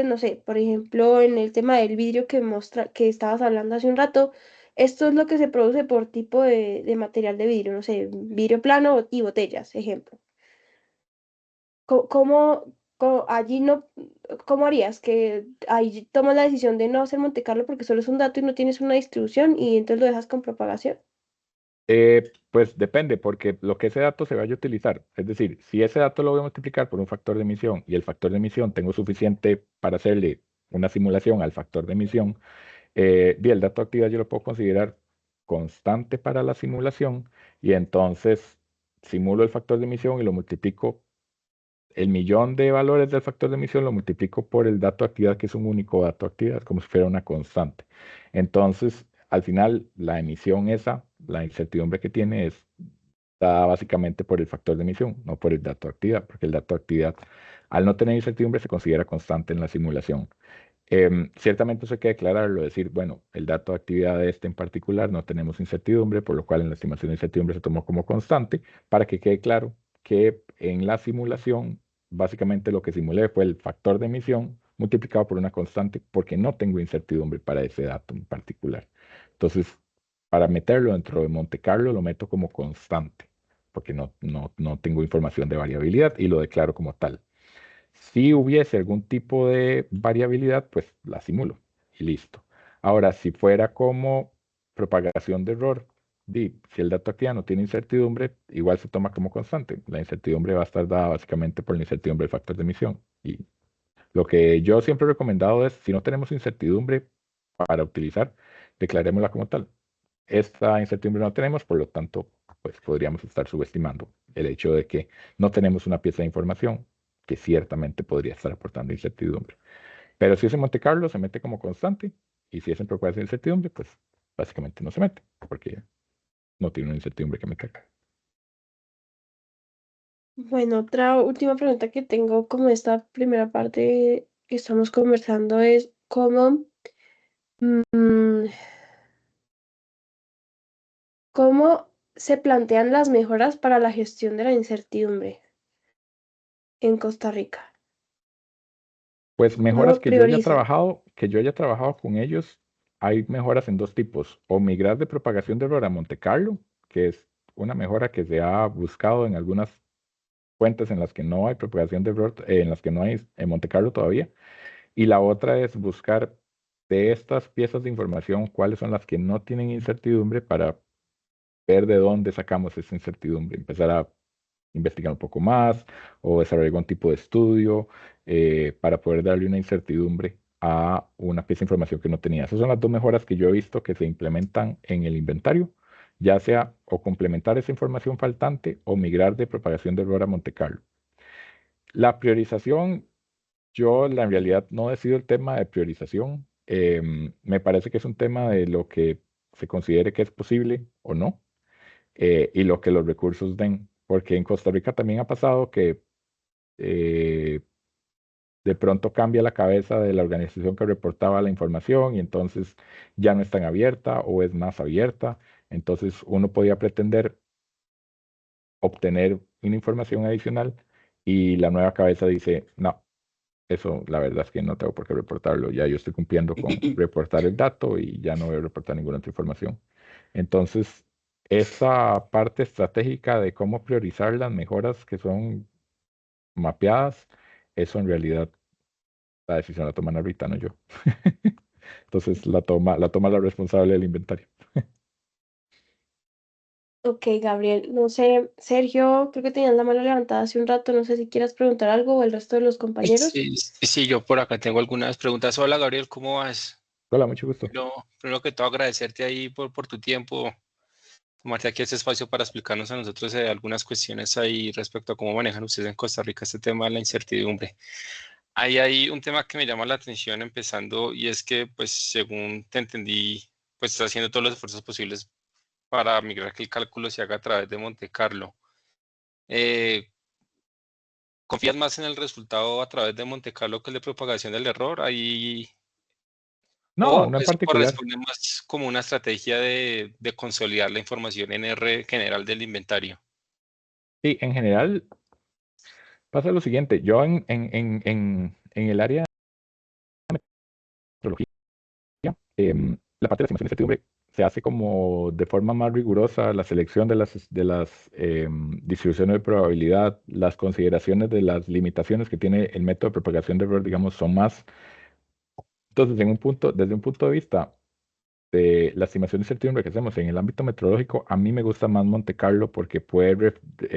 no sé, por ejemplo, en el tema del vidrio que estabas hablando hace un rato, esto es lo que se produce por tipo de material de vidrio, no sé, vidrio plano y botellas, ejemplo. ¿Cómo, allí no, cómo harías? Que ahí tomas la decisión de no hacer Monte Carlo porque solo es un dato y no tienes una distribución y entonces lo dejas con propagación. Pues depende, porque lo que ese dato se vaya a utilizar. Es decir, si ese dato lo voy a multiplicar por un factor de emisión y el factor de emisión tengo suficiente para hacerle una simulación al factor de emisión, el dato de actividad yo lo puedo considerar constante para la simulación y entonces simulo el factor de emisión y lo multiplico, el millón de valores del factor de emisión lo multiplico por el dato de actividad, que es un único dato de actividad, como si fuera una constante. Entonces, al final, la emisión esa, la incertidumbre que tiene es dada básicamente por el factor de emisión, no por el dato de actividad, porque el dato de actividad, al no tener incertidumbre, se considera constante en la simulación. Ciertamente eso hay que declararlo, decir, bueno, el dato de actividad de este en particular no tenemos incertidumbre, por lo cual en la estimación de incertidumbre se tomó como constante, para que quede claro que en la simulación, básicamente lo que simulé fue el factor de emisión multiplicado por una constante, porque no tengo incertidumbre para ese dato en particular. Entonces, para meterlo dentro de Monte Carlo, lo meto como constante, porque no tengo información de variabilidad y lo declaro como tal. Si hubiese algún tipo de variabilidad, pues la simulo y listo. Ahora, si fuera como propagación de error, si el dato actividad no tiene incertidumbre, igual se toma como constante. La incertidumbre va a estar dada básicamente por la incertidumbre del factor de emisión. Y lo que yo siempre he recomendado es, si no tenemos incertidumbre para utilizar, declarémosla como tal. Esta incertidumbre no tenemos, por lo tanto, pues podríamos estar subestimando el hecho de que no tenemos una pieza de información que ciertamente podría estar aportando incertidumbre. Pero si es en Monte Carlo, se mete como constante, y si es en propagación de incertidumbre, pues básicamente no se mete, porque no tiene una incertidumbre que meter. Bueno, otra última pregunta que tengo como esta primera parte que estamos conversando es mm, cómo se plantean las mejoras para la gestión de la incertidumbre en Costa Rica. Pues ¿Cómo mejoras lo priorizan? que yo haya trabajado con ellos, hay mejoras en dos tipos. O migrar de propagación de error a Monte Carlo, que es una mejora que se ha buscado en algunas fuentes en las que no hay propagación de error, en las que no hay en Monte Carlo todavía. Y la otra es buscar de estas piezas de información cuáles son las que no tienen incertidumbre para ver de dónde sacamos esa incertidumbre, empezar a investigar un poco más o desarrollar algún tipo de estudio para poder darle una incertidumbre a una pieza de información que no tenía. Esas son las dos mejoras que yo he visto que se implementan en el inventario ya sea o complementar esa información faltante o migrar de propagación de error a Monte Carlo. La priorización, en realidad no decido el tema de priorización. Me parece que es un tema de lo que se considere que es posible o no, y lo que los recursos den, porque en Costa Rica también ha pasado que eh, de pronto cambia la cabeza de la organización que reportaba la información y entonces ya no es tan abierta o es más abierta. Entonces uno podía pretender obtener una información adicional y la nueva cabeza dice, no, eso la verdad es que no tengo por qué reportarlo, ya yo estoy cumpliendo con reportar el dato y ya no voy a reportar ninguna otra información. Entonces, esa parte estratégica de cómo priorizar las mejoras que son mapeadas, eso en realidad la decisión la toma Narita, no yo. Entonces la toma la responsable del inventario. Ok, Gabriel, no sé, Sergio, creo que tenías la mano levantada hace un rato, no sé si quieras preguntar algo o el resto de los compañeros. Sí, yo por acá tengo algunas preguntas. Hola, Gabriel, ¿cómo vas? Hola, mucho gusto. Primero que todo, agradecerte ahí por tu tiempo, tomarte aquí este espacio para explicarnos a nosotros algunas cuestiones ahí respecto a cómo manejan ustedes en Costa Rica este tema de la incertidumbre. Ahí hay un tema que me llama la atención empezando y es que, pues, según te entendí, pues estás haciendo todos los esfuerzos posibles para migrar que el cálculo se haga a través de Monte Carlo. ¿Confías más en el resultado a través de Monte Carlo que el de propagación del error? Ahí, No, o no en eso particular. corresponde más como una estrategia de consolidar la información en R general del inventario. Sí, en general pasa lo siguiente. Yo en el área de metrología, la parte de la estimación de incertidumbre se hace como de forma más rigurosa la selección de las distribuciones de probabilidad, las consideraciones de las limitaciones que tiene el método de propagación de error, digamos, son más. Entonces, desde un punto de vista de la estimación de incertidumbre que hacemos en el ámbito meteorológico, a mí me gusta más Monte Carlo porque puede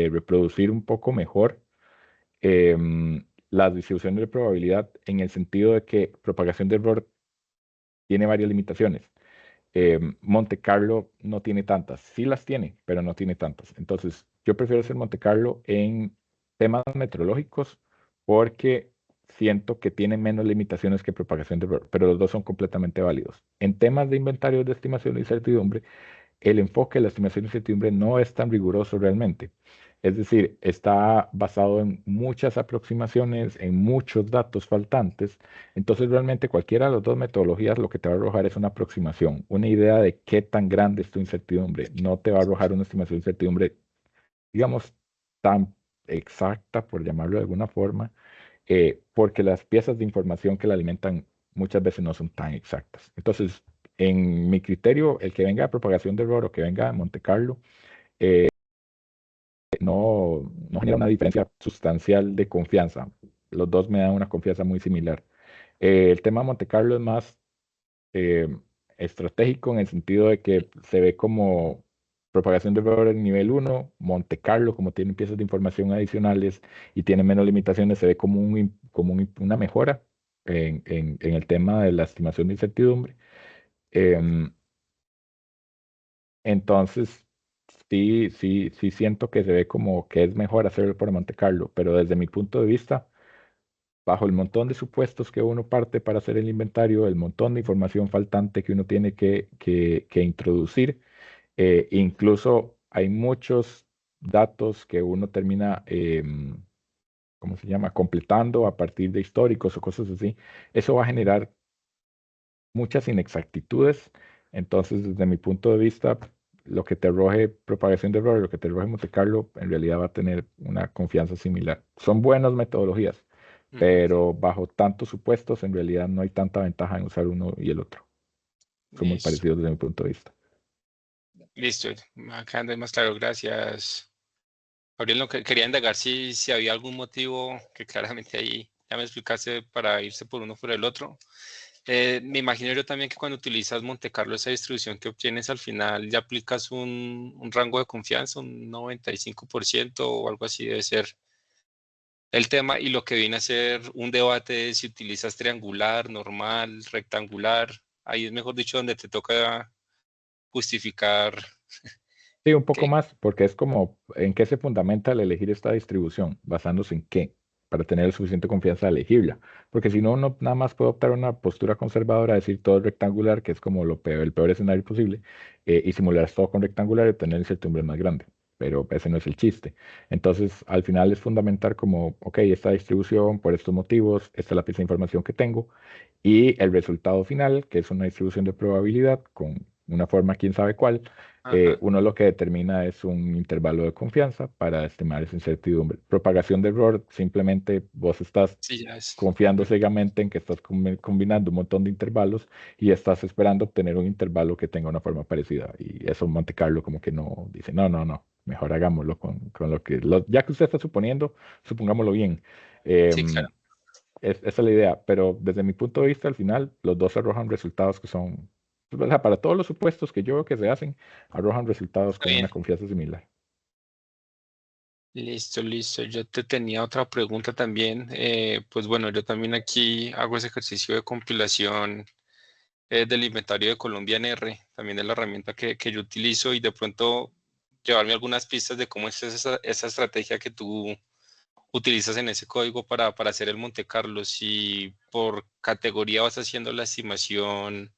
reproducir un poco mejor las distribuciones de probabilidad en el sentido de que propagación de error tiene varias limitaciones. Monte Carlo no tiene tantas, sí las tiene, pero no tiene tantas. Entonces, yo prefiero hacer Monte Carlo en temas meteorológicos porque siento que tiene menos limitaciones que propagación de error, pero los dos son completamente válidos. En temas de inventarios de estimación de incertidumbre, el enfoque de la estimación de incertidumbre no es tan riguroso realmente. Es decir, está basado en muchas aproximaciones, en muchos datos faltantes. Entonces, realmente cualquiera de las dos metodologías lo que te va a arrojar es una aproximación, una idea de qué tan grande es tu incertidumbre. No te va a arrojar una estimación de incertidumbre, digamos, tan exacta, por llamarlo de alguna forma, porque las piezas de información que la alimentan muchas veces no son tan exactas. Entonces, en mi criterio, el que venga de propagación de error o que venga de Monte Carlo, no genera una diferencia sustancial de confianza. Los dos me dan una confianza muy similar. El tema de Monte Carlo es más eh, estratégico en el sentido de que se ve como propagación de error en nivel uno. Monte Carlo, como tiene piezas de información adicionales y tiene menos limitaciones, se ve como una mejora en el tema de la estimación de incertidumbre. Em, entonces, sí siento que se ve como que es mejor hacerlo por Monte Carlo, pero desde mi punto de vista, bajo el montón de supuestos que uno parte para hacer el inventario, el montón de información faltante que uno tiene que introducir, incluso hay muchos datos que uno termina, ¿cómo se llama?, completando a partir de históricos o cosas así. Eso va a generar muchas inexactitudes. Entonces, desde mi punto de vista, lo que te arroje propagación de error, lo que te arroje Monte Carlo, en realidad va a tener una confianza similar. Son buenas metodologías, Ujú. pero bajo tantos supuestos, en realidad no hay tanta ventaja en usar uno y el otro. Son muy Listo, parecidos desde mi punto de vista. listo. Acá ando más claro, gracias. Gabriel, no, quería indagar si había algún motivo que claramente ahí ya me explicaste para irse por uno por el otro. Me imagino yo también que cuando utilizas Monte Carlo, esa distribución que obtienes al final, ya aplicas un rango de confianza, un 95% o algo así debe ser el tema. Y lo que viene a ser un debate es si utilizas triangular, normal, rectangular. Ahí es mejor dicho donde te toca justificar Sí, un Ok. poco más, porque es como en qué se fundamenta el elegir esta distribución, basándose en qué, para tener suficiente confianza de elegirla. Porque si no, uno nada más puede optar una postura conservadora, decir todo es rectangular, que es como el peor escenario posible, y simular todo con rectangular y obtener incertidumbre más grande. Pero ese no es el chiste. Entonces, al final es fundamental como, ok, esta distribución, por estos motivos, esta es la pieza de información que tengo, y el resultado final, que es una distribución de probabilidad con una forma quién sabe cuál, Ajá. uno lo que determina es un intervalo de confianza para estimar esa incertidumbre. Propagación de error, simplemente vos estás Sí, ya es. confiando ciegamente en que estás combinando un montón de intervalos y estás esperando obtener un intervalo que tenga una forma parecida. Y eso Monte Carlo como que no dice, no, no, no, mejor hagámoslo con lo que, ya que usted está suponiendo, supongámoslo bien. Sí, Em, claro. esa es la idea, pero desde mi punto de vista, al final, los dos arrojan resultados que son, pues, o sea, para todos los supuestos que yo veo que se hacen, arrojan resultados Está con una bien. confianza similar. Listo, listo. Yo te tenía otra pregunta también. Pues bueno, yo también aquí hago ese ejercicio de compilación del inventario de Colombia en R. También es la herramienta que yo utilizo y de pronto llevarme algunas pistas de cómo es esa estrategia que tú utilizas en ese código para hacer el Monte Carlo. Si por categoría vas haciendo la estimación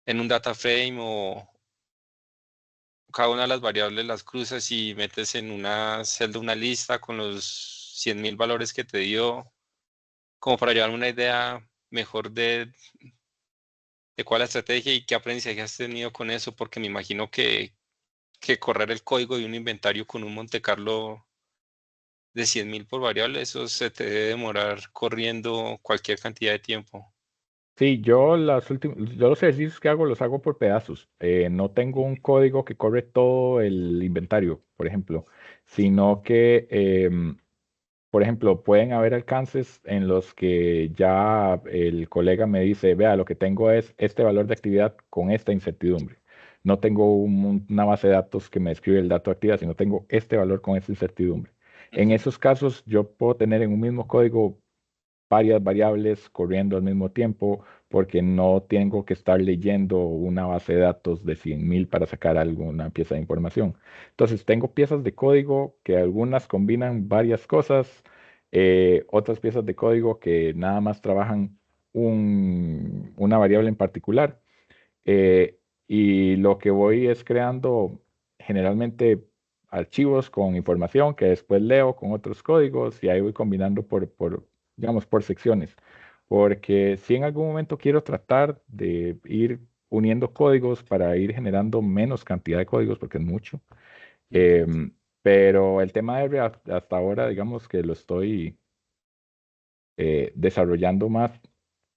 en un data frame o cada una de las variables las cruzas y metes en una celda una lista con los 100.000 valores que te dio, como para llevarme una idea mejor de cuál es la estrategia y qué aprendizaje has tenido con eso, porque me imagino que correr el código de un inventario con un Monte Carlo de 100.000 por variable, eso se te debe demorar corriendo cualquier cantidad de tiempo. Sí, yo los ejercicios que hago los hago por pedazos. No tengo un código que corre todo el inventario, por ejemplo, sino que, por ejemplo, pueden haber alcances en los que ya el colega me dice, vea, lo que tengo es este valor de actividad con esta incertidumbre. No tengo una base de datos que me describe el dato de actividad, sino tengo este valor con esta incertidumbre. En Ujú, esos casos, yo puedo tener en un mismo código varias variables corriendo al mismo tiempo porque no tengo que estar leyendo una base de datos de 100.000 para sacar alguna pieza de información. Entonces, tengo piezas de código que algunas combinan varias cosas, otras piezas de código que nada más trabajan una variable en particular. eh, y lo que voy es creando generalmente archivos con información que después leo con otros códigos y ahí voy combinando digamos, por secciones. Porque si en algún momento quiero tratar de ir uniendo códigos para ir generando menos cantidad de códigos, porque es mucho. ujú. Pero el tema de R hasta ahora, digamos que lo estoy desarrollando más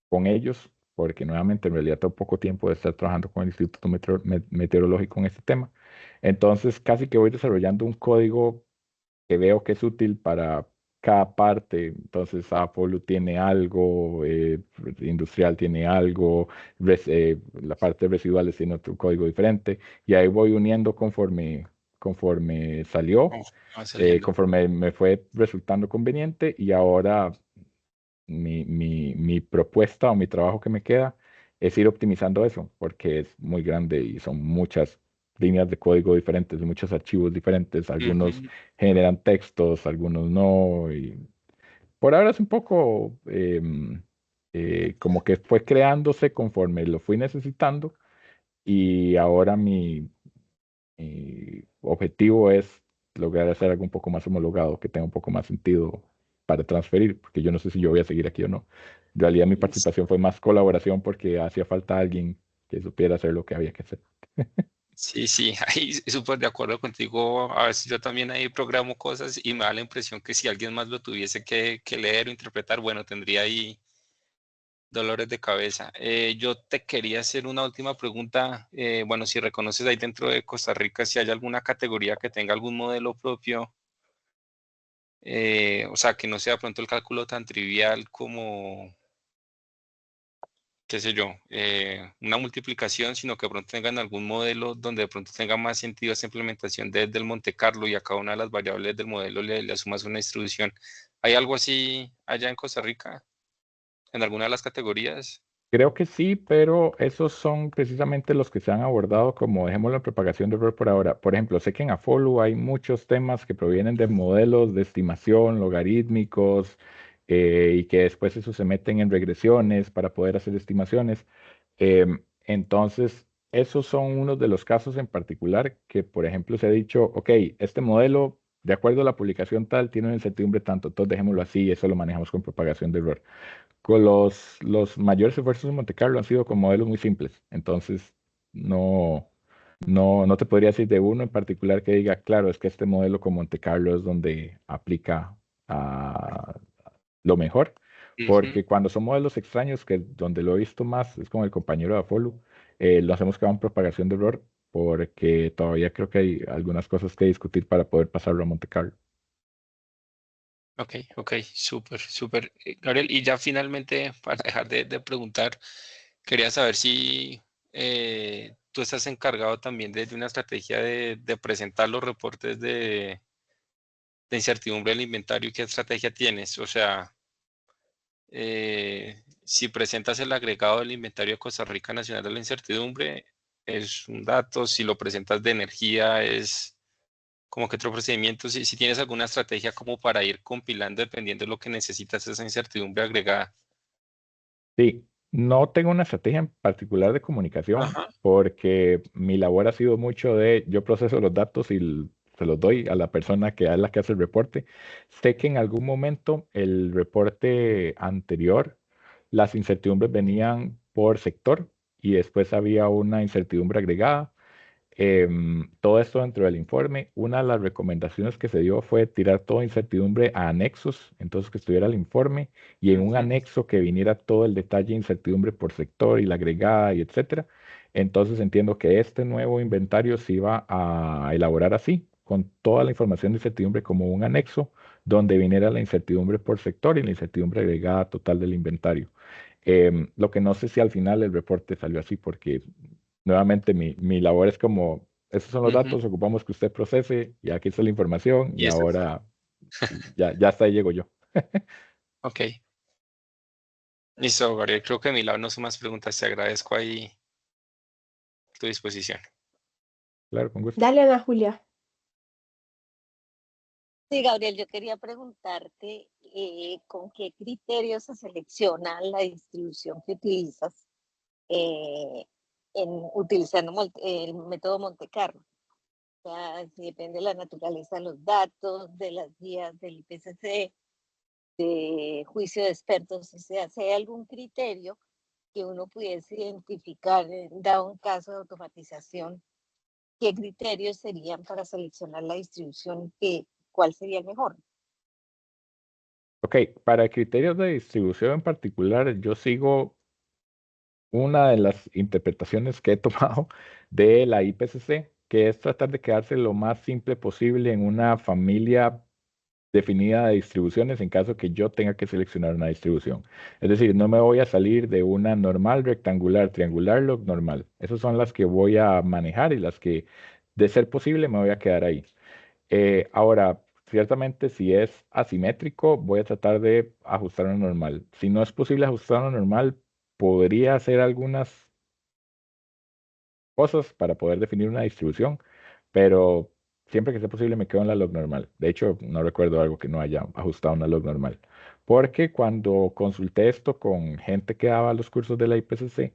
con ellos, porque nuevamente en realidad tengo poco tiempo de estar trabajando con el Instituto Meteorológico en este tema. Entonces, casi que voy desarrollando un código que veo que es útil para cada parte. Entonces, Apollo tiene algo, industrial tiene algo, la parte de residuales tiene otro código diferente, y ahí voy uniendo conforme salió, Oh, va saliendo. conforme me fue resultando conveniente, y ahora mi propuesta o mi trabajo que me queda es ir optimizando eso, porque es muy grande y son muchas líneas de código diferentes, muchos archivos diferentes, algunos Ujú. generan textos, algunos no, y por ahora es un poco como que fue creándose conforme lo fui necesitando y ahora mi objetivo es lograr hacer algo un poco más homologado, que tenga un poco más sentido para transferir, porque yo no sé si yo voy a seguir aquí o no. En realidad mi participación fue más colaboración porque hacía falta alguien que supiera hacer lo que había que hacer. Sí, sí, ahí súper de acuerdo contigo. A veces yo también ahí programo cosas y me da la impresión que si alguien más lo tuviese que leer o interpretar, bueno, tendría ahí dolores de cabeza. Yo te quería hacer una última pregunta. Bueno, si reconoces ahí dentro de Costa Rica, si hay alguna categoría que tenga algún modelo propio, o sea, que no sea de pronto el cálculo tan trivial como, qué sé yo, una multiplicación, sino que de pronto tengan algún modelo donde de pronto tenga más sentido esa implementación desde el Monte Carlo y a cada una de las variables del modelo le sumas una distribución. ¿Hay algo así allá en Costa Rica, en alguna de las categorías? Creo que sí, pero esos son precisamente los que se han abordado como, dejémoslo en propagación de error por ahora. Por ejemplo, sé que en Afolu hay muchos temas que provienen de modelos de estimación logarítmicos y que después eso se meten en regresiones para poder hacer estimaciones. Entonces, esos son unos de los casos en particular que, por ejemplo, se ha dicho, ok, este modelo, de acuerdo a la publicación tal, tiene una incertidumbre tanto, entonces dejémoslo así y eso lo manejamos con propagación de error. Con los mayores esfuerzos en Monte Carlo han sido con modelos muy simples. Entonces, no, no te podría decir de uno en particular que diga, claro, es que este modelo con Monte Carlo es donde aplica a lo mejor. Ujú. Porque cuando son modelos extraños, que donde lo he visto más es con el compañero de Afolu, lo hacemos con propagación de error, porque todavía creo que hay algunas cosas que discutir para poder pasarlo a Monte Carlo. Ok, ok, súper, súper. Gabriel, y ya finalmente, para dejar de preguntar, quería saber si tú estás encargado también de una estrategia de presentar los reportes de incertidumbre del inventario. ¿Qué estrategia tienes? O sea, si presentas el agregado del inventario de Costa Rica Nacional de la Incertidumbre, es un dato. Si lo presentas de energía, es como que otro procedimiento. Si tienes alguna estrategia como para ir compilando dependiendo de lo que necesitas esa incertidumbre agregada. Sí, no tengo una estrategia en particular de comunicación Ajá. porque mi labor ha sido mucho de yo proceso los datos y se los doy a la persona que es la que hace el reporte. Sé que en algún momento el reporte anterior, las incertidumbres venían por sector y después había una incertidumbre agregada. Todo esto dentro del informe. Una de las recomendaciones que se dio fue tirar toda incertidumbre a anexos, entonces que estuviera el informe y en un Ujú. anexo que viniera todo el detalle de incertidumbre por sector y la agregada y etcétera. Entonces entiendo que este nuevo inventario se iba a elaborar así, con toda la información de incertidumbre como un anexo donde viniera la incertidumbre por sector y la incertidumbre agregada total del inventario. Lo que no sé si al final el reporte salió así porque nuevamente mi labor es como, estos son los Ujú. datos, ocupamos que usted procese y aquí está la información y Y eso fue. ahora ya hasta ahí llego yo. Ok. Listo, Gabriel. Creo que de mi lado no son más preguntas. Te agradezco ahí tu disposición. Claro, con gusto. Dale, Ana Julia. Sí, Gabriel, yo quería preguntarte con qué criterios se selecciona la distribución que utilizas eh, utilizando el método Monte Carlo. O sea, si depende de la naturaleza de los datos, de las guías del IPCC, de juicio de expertos, o sea, si hay algún criterio que uno pudiese identificar, dado un caso de automatización, ¿qué criterios serían para seleccionar la distribución? ¿Cuál sería el mejor? Ok, para criterios de distribución en particular, yo sigo una de las interpretaciones que he tomado de la IPCC, que es tratar de quedarse lo más simple posible en una familia definida de distribuciones en caso que yo tenga que seleccionar una distribución. Es decir, no me voy a salir de una normal, rectangular, triangular, log normal. Esas son las que voy a manejar y las que, de ser posible, me voy a quedar ahí. Ahora, ciertamente, si es asimétrico, voy a tratar de ajustar una normal. Si no es posible ajustar una normal, podría hacer algunas cosas para poder definir una distribución, pero siempre que sea posible me quedo en la log normal. De hecho, no recuerdo algo que no haya ajustado una log normal, porque cuando consulté esto con gente que daba los cursos de la IPCC,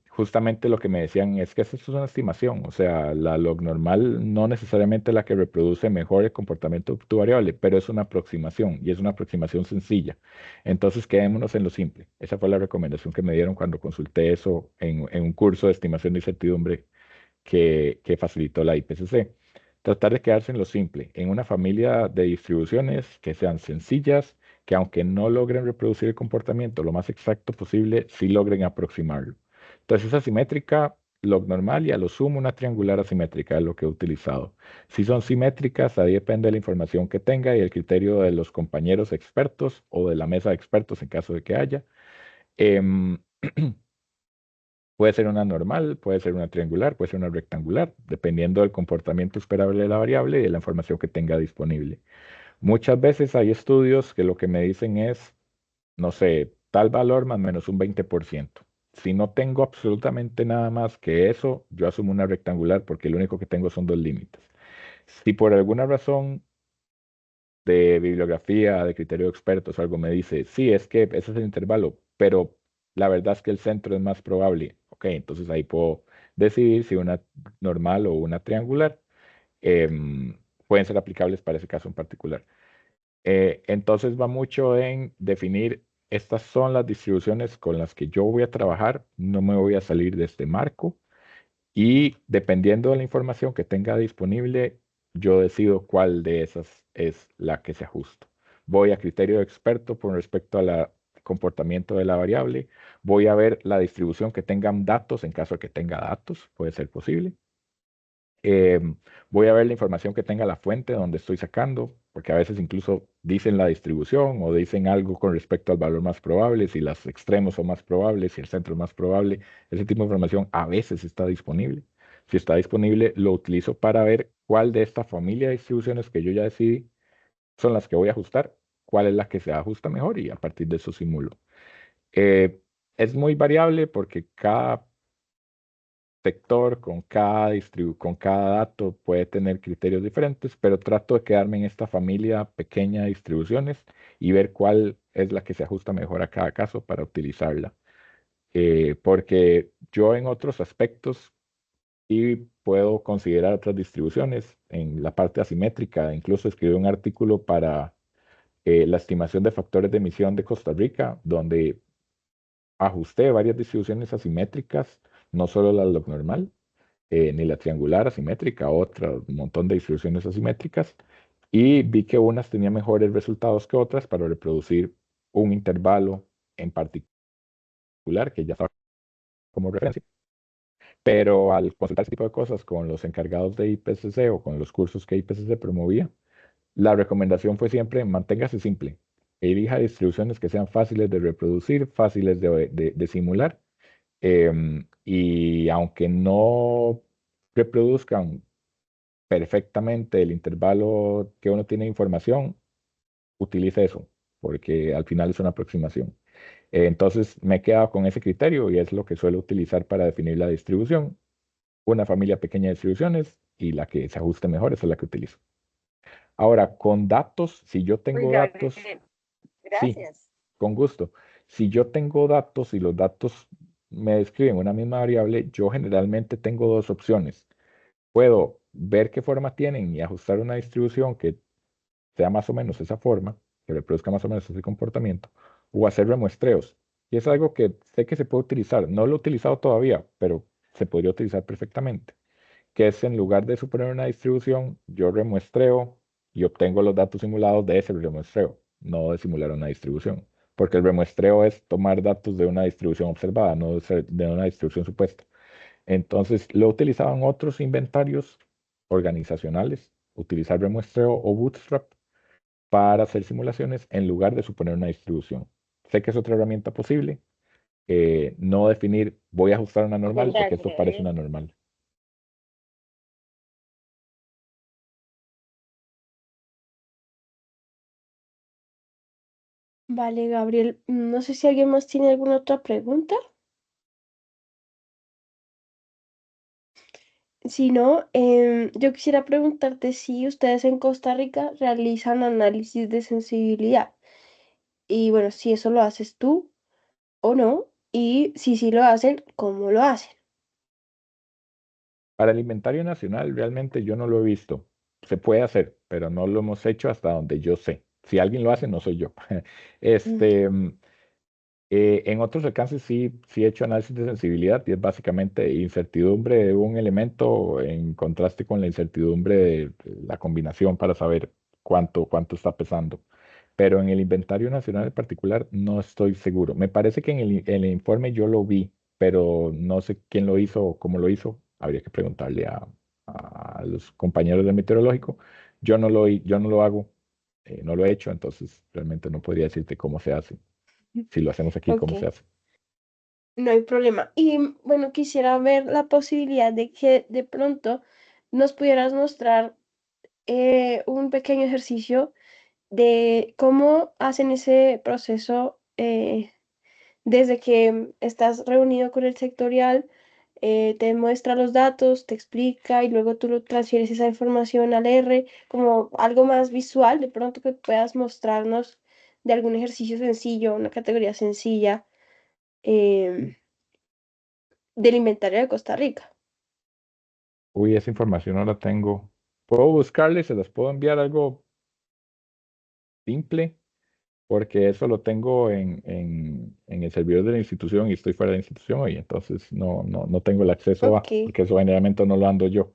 justamente lo que me decían es que esto es una estimación, o sea, la log normal no necesariamente es la que reproduce mejor el comportamiento de tu variable, pero es una aproximación y es una aproximación sencilla. Entonces, quedémonos en lo simple. Esa fue la recomendación que me dieron cuando consulté eso en un curso de estimación de incertidumbre que facilitó la IPCC. Tratar de quedarse en lo simple, en una familia de distribuciones que sean sencillas, que aunque no logren reproducir el comportamiento lo más exacto posible, sí logren aproximarlo. Entonces, esa simétrica, log normal y a lo sumo una triangular asimétrica es lo que he utilizado. Si son simétricas, ahí depende de la información que tenga y el criterio de los compañeros expertos o de la mesa de expertos en caso de que haya. Em, Puede ser una normal, puede ser una triangular, puede ser una rectangular, dependiendo del comportamiento esperable de la variable y de la información que tenga disponible. Muchas veces hay estudios que lo que me dicen es, no sé, tal valor más menos un 20%. Si no tengo absolutamente nada más que eso, yo asumo una rectangular porque lo único que tengo son dos límites. Si por alguna razón de bibliografía, de criterio de expertos o algo me dice, sí, es que ese es el intervalo, pero la verdad es que el centro es más probable, ok, entonces ahí puedo decidir si una normal o una triangular pueden ser aplicables para ese caso en particular. Entonces va mucho en definir, estas son las distribuciones con las que yo voy a trabajar, no me voy a salir de este marco y dependiendo de la información que tenga disponible, yo decido cuál de esas es la que se ajusta. Voy a criterio de experto con respecto al comportamiento de la variable, voy a ver la distribución que tengan datos en caso de que tenga datos, puede ser posible. Voy a ver la información que tenga la fuente donde estoy sacando, porque a veces incluso dicen la distribución o dicen algo con respecto al valor más probable, si los extremos son más probables, si el centro es más probable. Ese tipo de información a veces está disponible. Si está disponible, lo utilizo para ver cuál de esta familia de distribuciones que yo ya decidí son las que voy a ajustar, cuál es la que se ajusta mejor y a partir de eso simulo. Es muy variable porque cada sector, con cada dato puede tener criterios diferentes, pero trato de quedarme en esta familia pequeña de distribuciones y ver cuál es la que se ajusta mejor a cada caso para utilizarla. Porque yo en otros aspectos sí puedo considerar otras distribuciones. En la parte asimétrica, incluso escribí un artículo para la estimación de factores de emisión de Costa Rica, donde ajusté varias distribuciones asimétricas, no solo la log normal ni la triangular asimétrica, un montón de distribuciones asimétricas, y vi que unas tenían mejores resultados que otras para reproducir un intervalo en particular, que ya estaba como referencia. Pero al consultar ese tipo de cosas con los encargados de IPCC o con los cursos que IPCC promovía, la recomendación fue siempre manténgase simple. Elija distribuciones que sean fáciles de reproducir, fáciles de simular, y aunque no reproduzcan perfectamente el intervalo que uno tiene de información, utilice eso, porque al final es una aproximación. Entonces me he quedado con ese criterio y es lo que suelo utilizar para definir la distribución. Una familia pequeña de distribuciones y la que se ajuste mejor, esa es la que utilizo. Ahora, con datos, si yo tengo Oiga, datos, sí, gracias. con gusto. Si yo tengo datos y los datos me describen una misma variable, yo generalmente tengo dos opciones. Puedo ver qué forma tienen y ajustar una distribución que sea más o menos esa forma, que reproduzca más o menos ese comportamiento, o hacer remuestreos. Y es algo que sé que se puede utilizar. No lo he utilizado todavía, pero se podría utilizar perfectamente. Que es en lugar de suponer una distribución, yo remuestreo y obtengo los datos simulados de ese remuestreo, no de simular una distribución. Porque el remuestreo es tomar datos de una distribución observada, no de una distribución supuesta. Entonces, lo utilizaban otros inventarios organizacionales, utilizar remuestreo o bootstrap para hacer simulaciones en lugar de suponer una distribución. Sé que es otra herramienta posible. No definir voy a ajustar una normal porque esto parece una normal. Vale, Gabriel, no sé si alguien más tiene alguna otra pregunta. Si no, yo quisiera preguntarte si ustedes en Costa Rica realizan análisis de sensibilidad. Y bueno, si eso lo haces tú o no. Y si sí lo hacen, ¿cómo lo hacen? Para el inventario nacional, realmente yo no lo he visto. Se puede hacer, pero no lo hemos hecho hasta donde yo sé. Si alguien lo hace, no soy yo. Mm, Este, en otros alcances sí he hecho análisis de sensibilidad y es básicamente incertidumbre de un elemento en contraste con la incertidumbre de la combinación para saber cuánto está pesando. Pero en el inventario nacional en particular no estoy seguro. Me parece que en el informe yo lo vi, pero no sé quién lo hizo o cómo lo hizo. Habría que preguntarle a los compañeros del meteorológico. Yo no lo hago, no lo he hecho, entonces realmente no podría decirte cómo se hace. Si lo hacemos aquí, Ok, ¿cómo se hace? no hay problema. Y bueno, quisiera ver la posibilidad de que de pronto nos pudieras mostrar un pequeño ejercicio de cómo hacen ese proceso Desde que estás reunido con el sectorial, te muestra los datos, te explica y luego tú lo transfieres esa información al R como algo más visual, de pronto que puedas mostrarnos de algún ejercicio sencillo, una categoría sencilla em, del inventario de Costa Rica. Uy, esa información no la tengo. Puedo buscarle, se las puedo enviar algo simple, porque eso lo tengo en el servidor de la institución y estoy fuera de la institución hoy, entonces no tengo el acceso a, Ok. porque eso generalmente no lo ando yo.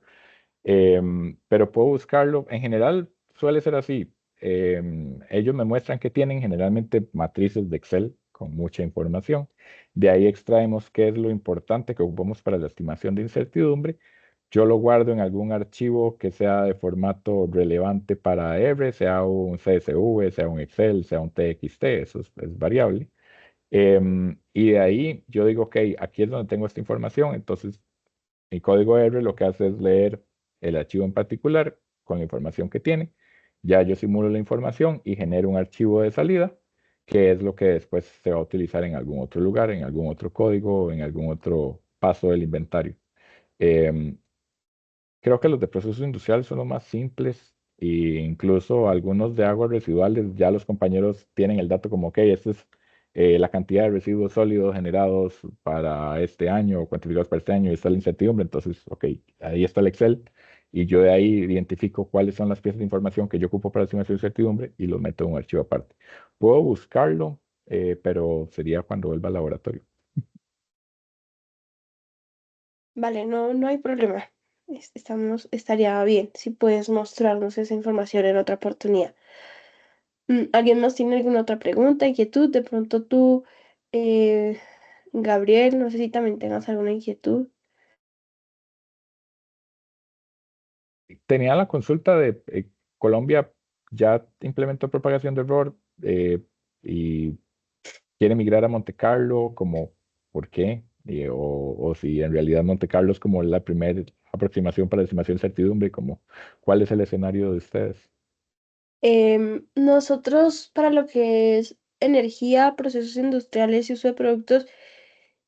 Pero puedo buscarlo. En general suele ser así. Ellos me muestran que tienen generalmente matrices de Excel con mucha información. De ahí extraemos qué es lo importante que ocupamos para la estimación de incertidumbre. Yo lo guardo en algún archivo que sea de formato relevante para R, sea un CSV, sea un Excel, sea un TXT, eso es variable. Y de ahí yo digo, ok, aquí es donde tengo esta información, entonces mi código R lo que hace es leer el archivo en particular con la información que tiene. Ya yo simulo la información y genero un archivo de salida, que es lo que después se va a utilizar en algún otro lugar, en algún otro código, en algún otro paso del inventario. Em, Creo que los de procesos industriales son los más simples e incluso algunos de aguas residuales, ya los compañeros tienen el dato como, ok, esta es la cantidad de residuos sólidos generados para este año o cuantificados para este año y está la incertidumbre, entonces, ok, ahí está el Excel y yo de ahí identifico cuáles son las piezas de información que yo ocupo para la estimación de incertidumbre y los meto en un archivo aparte. Puedo buscarlo, pero sería cuando vuelva al laboratorio. Vale, no hay problema. Estaría bien si puedes mostrarnos esa información en otra oportunidad. ¿Alguien más tiene alguna otra pregunta, inquietud? De pronto tú, eh, Gabriel, no sé si también tengas alguna inquietud. Tenía la consulta de Colombia ya implementó propagación de error y quiere migrar a Monte Carlo, como por qué. O si en realidad Monte Carlo es como la primera aproximación para la estimación de certidumbre, como cuál es el escenario de ustedes. Nosotros, para lo que es energía, procesos industriales y uso de productos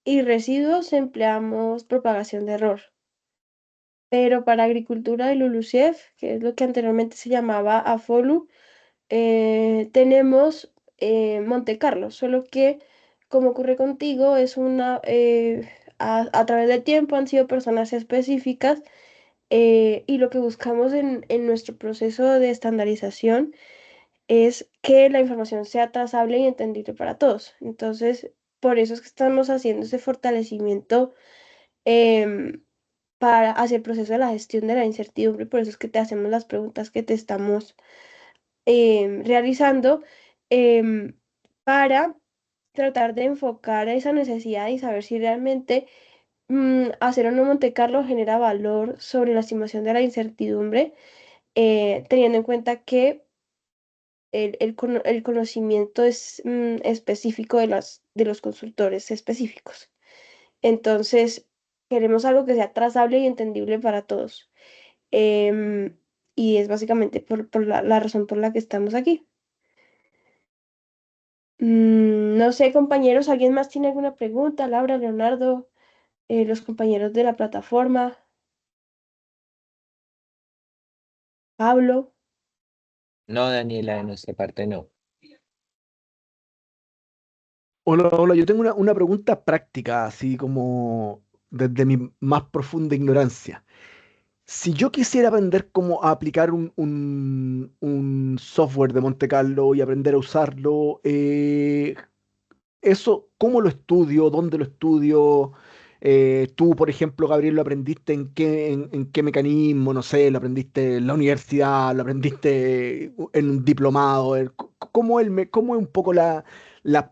y residuos, empleamos propagación de error. Pero para agricultura y LULUCF, que es lo que anteriormente se llamaba AFOLU, tenemos Monte Carlo, solo que, como ocurre contigo, a través del tiempo han sido personas específicas y lo que buscamos en nuestro proceso de estandarización es que la información sea trazable y entendible para todos. Entonces, por eso es que estamos haciendo ese fortalecimiento em, hacia el proceso de la gestión de la incertidumbre. Por eso es que te hacemos las preguntas que te estamos realizando em, para tratar de enfocar esa necesidad y saber si realmente hacer o no Monte Carlo genera valor sobre la estimación de la incertidumbre, teniendo en cuenta que el conocimiento es específico de los consultores específicos. Entonces, queremos algo que sea trazable y entendible para todos. Em, y es básicamente por la razón por la que estamos aquí. No sé, compañeros, ¿alguien más tiene alguna pregunta? Laura, Leonardo, los compañeros de la plataforma, Pablo. No, Daniela, de nuestra parte no. Hola, hola, yo tengo una pregunta práctica, así como desde mi más profunda ignorancia. Si yo quisiera aprender cómo aplicar un software de Monte Carlo y aprender a usarlo, eso, ¿cómo lo estudio? ¿Dónde lo estudio? Tú, por ejemplo, Gabriel, ¿lo aprendiste en qué mecanismo? No sé, ¿lo aprendiste en la universidad? ¿Lo aprendiste en un diplomado? ¿Cómo es un poco la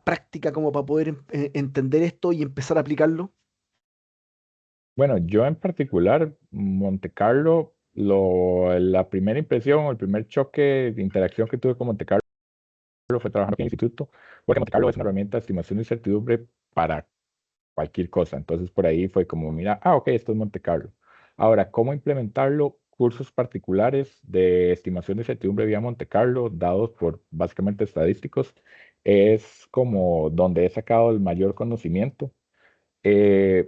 práctica como para poder entender esto y empezar a aplicarlo? Bueno, yo en particular, Monte Carlo, la primera impresión o el primer choque de interacción que tuve con Monte Carlo fue trabajando en el instituto, porque Monte Carlo es una herramienta de estimación de incertidumbre para cualquier cosa. Entonces por ahí fue como, mira, ok, esto es Monte Carlo. Ahora, ¿cómo implementarlo? Cursos particulares de estimación de incertidumbre vía Monte Carlo, dados por básicamente estadísticos. es como donde he sacado el mayor conocimiento. Eh,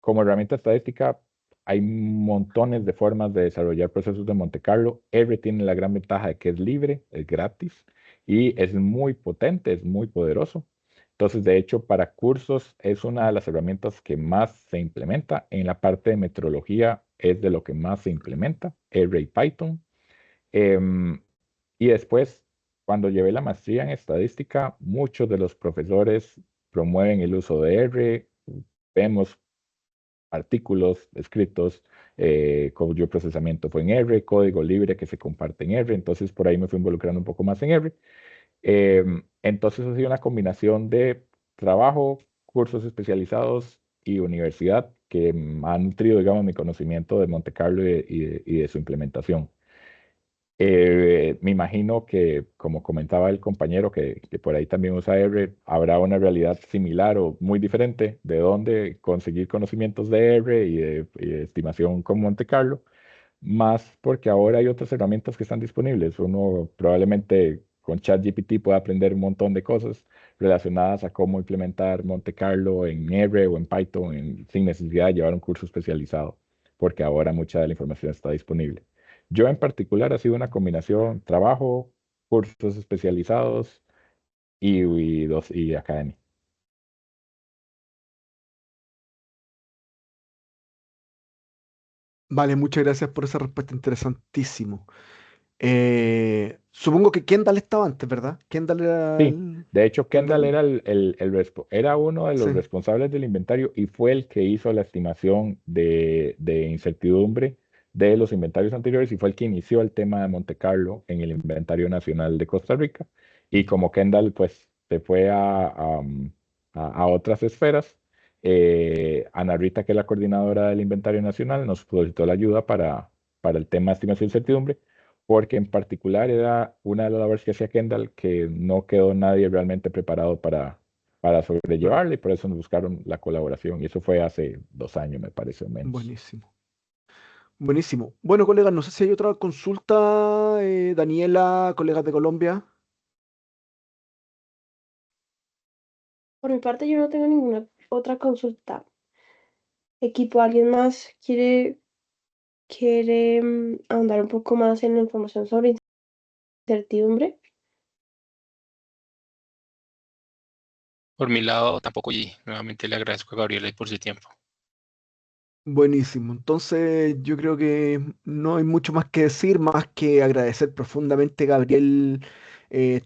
Como herramienta estadística, hay montones de formas de desarrollar procesos de Monte Carlo. R tiene la gran ventaja de que es libre, es gratis y es muy potente, es muy poderoso. Entonces, de hecho, para cursos es una de las herramientas que más se implementa. En la parte de metrología es de lo que más se implementa, R y Python. Em, y después, cuando llevé la maestría en estadística, muchos de los profesores promueven el uso de R. Vemos artículos escritos, cuyo procesamiento fue en R, código libre que se comparte en R, entonces por ahí me fui involucrando un poco más en R. Entonces ha sido una combinación de trabajo, cursos especializados y universidad que han nutrido, digamos, mi conocimiento de Monte Carlo y de su implementación. Me imagino que, como comentaba el compañero, que por ahí también usa R, habrá una realidad similar o muy diferente de dónde conseguir conocimientos de R y de estimación con Monte Carlo, más porque ahora hay otras herramientas que están disponibles. Uno probablemente con ChatGPT puede aprender un montón de cosas relacionadas a cómo implementar Monte Carlo en R o en Python sin necesidad de llevar un curso especializado, porque ahora mucha de la información está disponible. Yo en particular ha sido una combinación trabajo, cursos especializados y academia. Vale, muchas gracias por esa respuesta, interesantísimo. Supongo que Kendall estaba antes, ¿verdad? Kendall era Sí, de hecho el Kendall era, era uno de los sí. responsables del inventario y fue el que hizo la estimación de incertidumbre de los inventarios anteriores y fue el que inició el tema de Monte Carlo en el Inventario Nacional de Costa Rica. Y como Kendall pues se fue a otras esferas, Ana Rita, que es la coordinadora del Inventario Nacional, nos solicitó la ayuda para el tema de estimación de incertidumbre porque en particular era una de las labores que hacía Kendall que no quedó nadie realmente preparado para Claro, sobrellevarla y por eso nos buscaron la colaboración. Y eso fue hace 2 años, me parece, o menos. buenísimo. Buenísimo. Bueno, colegas, no sé si hay otra consulta. Daniela, colegas de Colombia. Por mi parte, yo no tengo ninguna otra consulta. Equipo, ¿alguien más quiere ahondar un poco más en la información sobre incertidumbre? Por mi lado, tampoco, y nuevamente le agradezco a Gabriela por su tiempo. Buenísimo. Entonces, yo creo que no hay mucho más que decir, más que agradecer profundamente, Gabriel,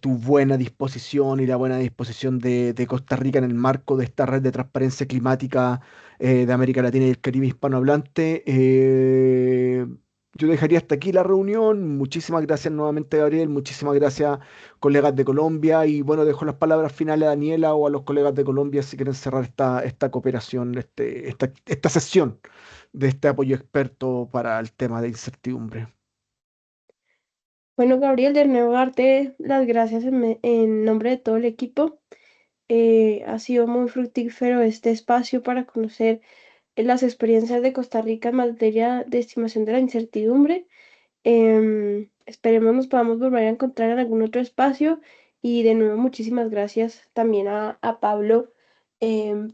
tu buena disposición y la buena disposición de Costa Rica en el marco de esta red de transparencia climática de América Latina y el Caribe hispanohablante. Yo dejaría hasta aquí la reunión. Muchísimas gracias nuevamente, Gabriel. Muchísimas gracias, colegas de Colombia. Y bueno, dejo las palabras finales a Daniela o a los colegas de Colombia si quieren cerrar esta cooperación, esta sesión de este apoyo experto para el tema de incertidumbre. Bueno, Gabriel, de nuevo darte las gracias en nombre de todo el equipo. Ha sido muy fructífero este espacio para conocer las experiencias de Costa Rica en materia de estimación de la incertidumbre. Esperemos nos podamos volver a encontrar en algún otro espacio y de nuevo muchísimas gracias también a Pablo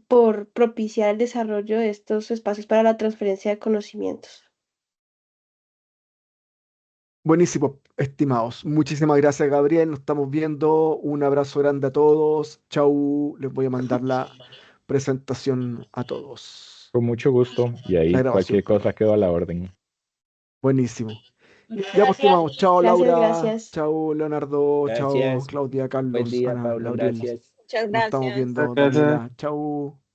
por propiciar el desarrollo de estos espacios para la transferencia de conocimientos. Buenísimo, estimados. Muchísimas gracias, Gabriel. Nos estamos viendo. Un abrazo grande a todos. Chau. Les voy a mandar la presentación a todos. Con mucho gusto y La ahí grabación, cualquier cosa perdón. quedó a la orden. Buenísimo. Ya, pues, estimados. Chao, Gracias, Laura. gracias. Chao, Leonardo. Chao, Gracias. Claudia, Buen Carlos, día, Ana, Pablo. Gabriel. Gracias. Muchas Nos estamos gracias. viendo, Daniela. Chao.